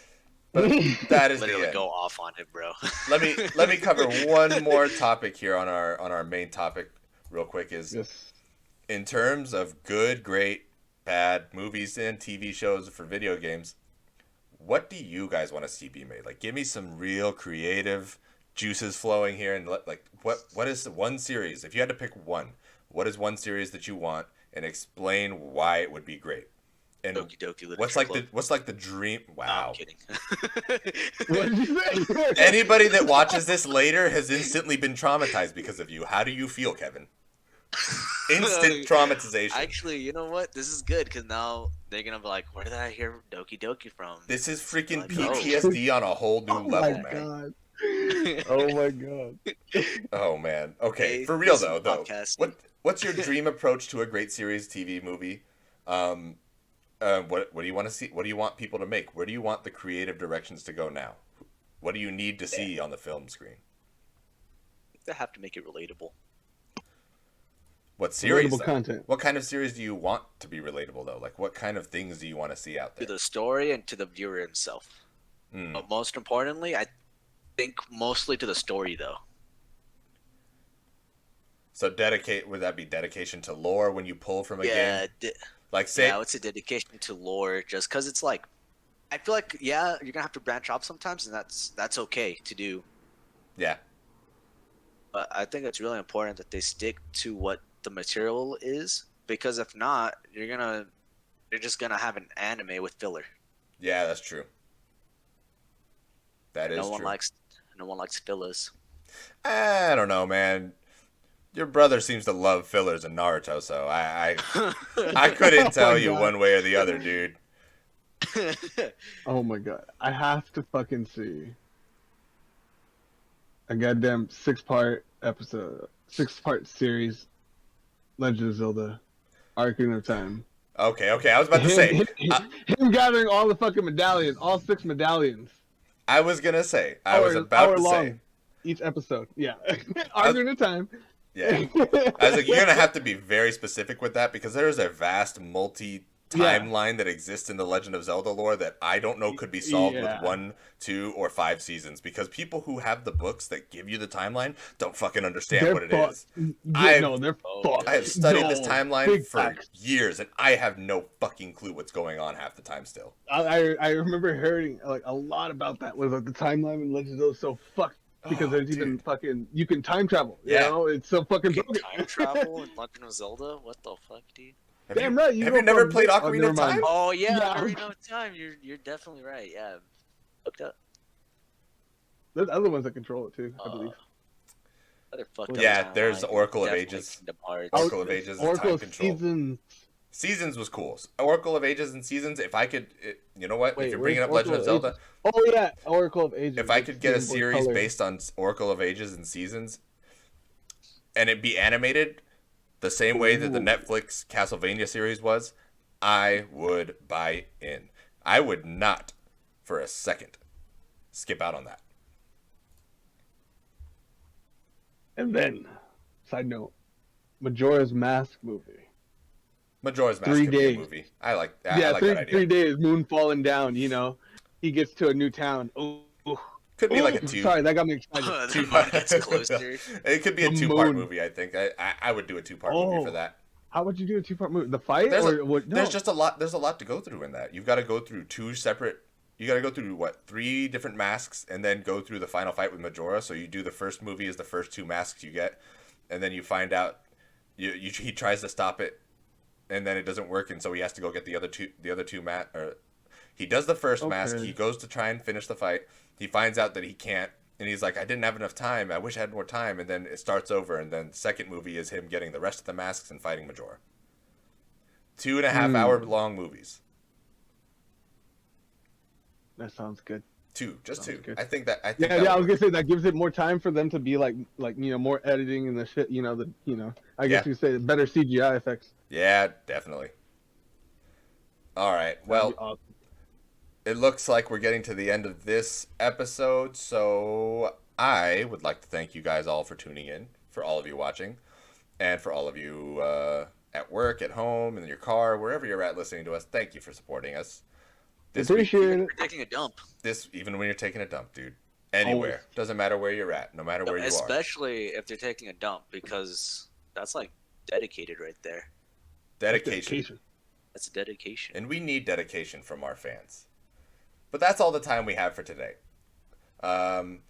that is the Literally end. go off on it, bro. Let me cover one more topic here on our main topic real quick is Yes. in terms of good, great, bad movies and TV shows for video games, what do you guys want to see be made? Like, give me some real creative juices flowing here, and what is one series? If you had to pick one, what is one series that you want, and explain why it would be great? And Doki Doki Literature what's like the dream? No, Wow. I'm kidding. What did you say? Anybody that watches this later has instantly been traumatized because of you. How do you feel, Kevin? Instant traumatization. Actually, you know what? This is good because now they're gonna be like, "Where did I hear Doki Doki from?" This is freaking Like, oh. PTSD on a whole new Oh level, my man. god. Oh my god. Oh man. Okay, Hey, for real this though, is though. podcasting. What's your dream approach to a great series, TV, movie? What do you want to see? What do you want people to make? Where do you want the creative directions to go now? What do you need to see on the film screen? They have to make it relatable. What series? Relatable though? content. What kind of series do you want to be relatable though? Like what kind of things do you want to see out To there? the story and to the viewer himself. Hmm. But most importantly, I think mostly to the story, though. So would that be dedication to lore when you pull from a game? Like say yeah, it's a dedication to lore. Just because it's like, I feel like you're gonna have to branch off sometimes, and that's okay to do. yeah. But I think it's really important that they stick to what the material is, because if not, you're just gonna have an anime with filler. Yeah, that's true. That is No one true. likes fillers. I don't know, man. Your brother seems to love fillers in Naruto, so I couldn't tell Oh my you God. one way or the other, dude. Oh my god. I have to fucking see a goddamn 6-part series, Legend of Zelda, Ocarina of Time. Okay, I was about to say. Him gathering all the fucking medallions, all 6 medallions. I was gonna say. I was about to say. Each episode. Yeah. Ocarina of Time. Yeah. I was like, you're gonna have to be very specific with that because there is a vast timeline that exists in the Legend of Zelda lore that I don't know could be solved with 1, 2, or 5 seasons because people who have the books that give you the timeline don't fucking understand what it is. They're fucked. I have studied this timeline big for facts. years and I have no fucking clue what's going on half the time still. I remember hearing like a lot about that with like the timeline in Legend of Zelda is so fucked because there's even fucking you can time travel. You know, it's so fucking You broken. can time travel in Legend of Zelda? What the fuck, dude? Have Damn you, right. have you never played Ocarina never of mind. Time? Oh yeah, Yeah. Ocarina of Time. You're definitely right. Yeah, fucked up. There's other ones that control it too, I believe. Other fucked up Yeah, timeline. there's Oracle of Definitely Ages. Kingdom Hearts. Oracle of Ages is Oracle time control. Seasons was cool. Oracle of Ages and Seasons, if I could, you know what? Wait, if you're bringing up where's Legend of Oracle of Zelda, Oh yeah, Oracle of Ages. if I It's could get a Game Boy series Color. based on Oracle of Ages and Seasons, and it be animated the same way that the Ooh. Netflix Castlevania series was, I would buy in. I would not, for a second, skip out on that. And then, side note, Majora's Mask movie. Majora's Mask 3 could be a days. movie. I like that. Yeah, I like that idea. 3 days, moon falling down. You know, he gets to a new town. Ooh. Could be like a 2. Sorry, that got me excited. The moon gets closer. It could be a The 2-part moon. movie. I think I would do a 2-part movie for that. How would you do a 2-part movie? The fight There's or what? No. There's just a lot. There's a lot to go through in that. You've got to go through 2 separate. You got to go through 3 different masks and then go through the final fight with Majora. So you do the first movie as the first 2 masks you get, and then you find out he tries to stop it, and then it doesn't work, and so he has to go get the other two or he does the first mask. He goes to try and finish the fight. He finds out that he can't. And he's like, I didn't have enough time. I wish I had more time. And then it starts over. And then the second movie is him getting the rest of the masks and fighting Majora. 2.5 hour long movies. That sounds good. Just Sounds two. good. I think that Yeah, I would was gonna work. say that gives it more time for them to be like more editing and the shit. I Yeah, guess you could say better CGI effects. yeah, definitely. All right. That'd be Well, awesome. it looks like we're getting to the end of this episode, so I would like to thank you guys all for tuning in, for all of you watching, and for all of you at work, at home, in your car, wherever you're at listening to us. Thank you for supporting us this week. Appreciate Even it. if you're taking a dump, This even when you're taking a dump, dude. Always. Anywhere, doesn't matter where you're at, no matter where you are. especially if they're taking a dump, because that's like dedicated right there. Dedication, That's a dedication. and we need dedication from our fans. But that's all the time we have for today. Um,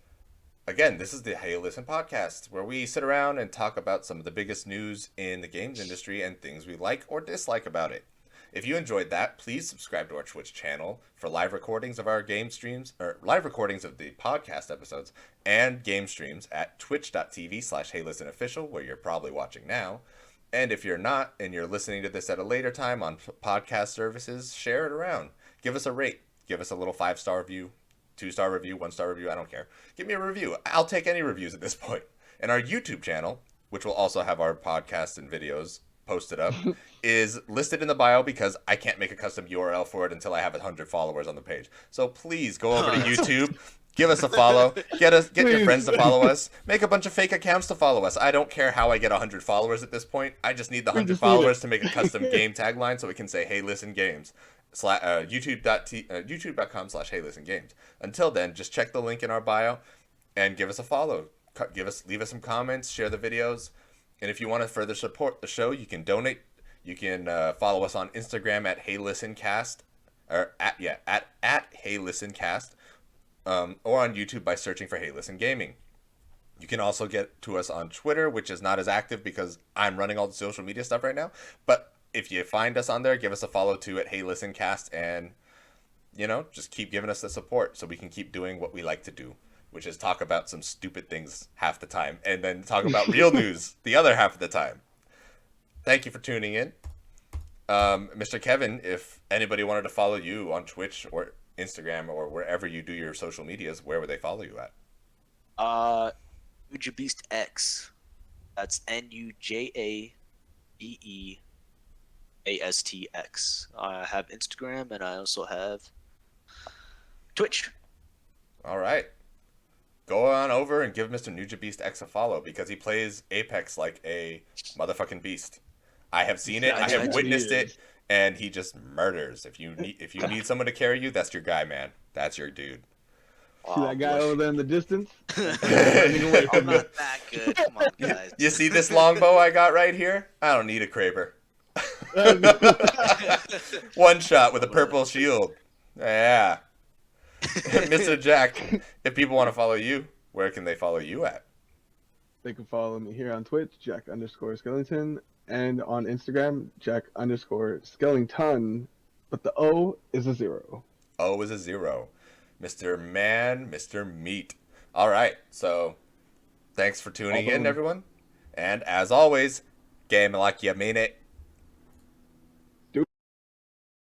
Again, this is the Hey Listen podcast, where we sit around and talk about some of the biggest news in the games industry and things we like or dislike about it. If you enjoyed that, please subscribe to our Twitch channel for live recordings of our game streams, or live recordings of the podcast episodes and game streams at twitch.tv/HeyListenOfficial, where you're probably watching now. And if you're not, and you're listening to this at a later time on podcast services, share it around. Give us a rate. Give us a little 5-star review, 2-star review, 1-star review. I don't care. Give me a review. I'll take any reviews at this point. And our YouTube channel, which will also have our podcasts and videos posted up, is listed in the bio because I can't make a custom URL for it until I have 100 followers on the page. So please go over to YouTube, give us a follow, get your friends to follow us, make a bunch of fake accounts to follow us. I don't care how I get 100 followers at this point. I just need the 100 followers to make a custom game tagline so it can say "Hey Listen Games." YouTube.com/HeyListenGames. Until then, just check the link in our bio and give us a follow. Leave us some comments, share the videos, and if you want to further support the show, you can donate. You can follow us on Instagram at HeyListenCast, or at HeyListenCast, or on YouTube by searching for Hey Listen Gaming. You can also get to us on Twitter, which is not as active because I'm running all the social media stuff right now. But if you find us on there, give us a follow too at Hey Listen Cast, and just keep giving us the support so we can keep doing what we like to do, which is talk about some stupid things half the time and then talk about real news the other half of the time. Thank you for tuning in. Mr. Keven, if anybody wanted to follow you on Twitch or Instagram or wherever you do your social medias, where would they follow you at? Nujabeast X. That's NUJABEASTX. I have Instagram and I also have Twitch. All right. Go on over and give Mr. Nujabeast X a follow because he plays Apex like a motherfucking beast. I have seen it. I have witnessed it, and he just murders. If you need someone to carry you, that's your guy, man. That's your dude. See that guy over there in the distance? I'm not that good. Come on, guys. You see this longbow I got right here? I don't need a Kraber. One shot with a purple shield. Yeah. Mr. Jack, if people want to follow you, where can they follow you at? They can follow me here on Twitch, Jack_Skellington, and on Instagram, Jack_Skellington, but the O is a 0. O is a 0. Mr. Man, Mr. Meat. All right, so thanks for tuning in, everyone. And as always, game like you mean it.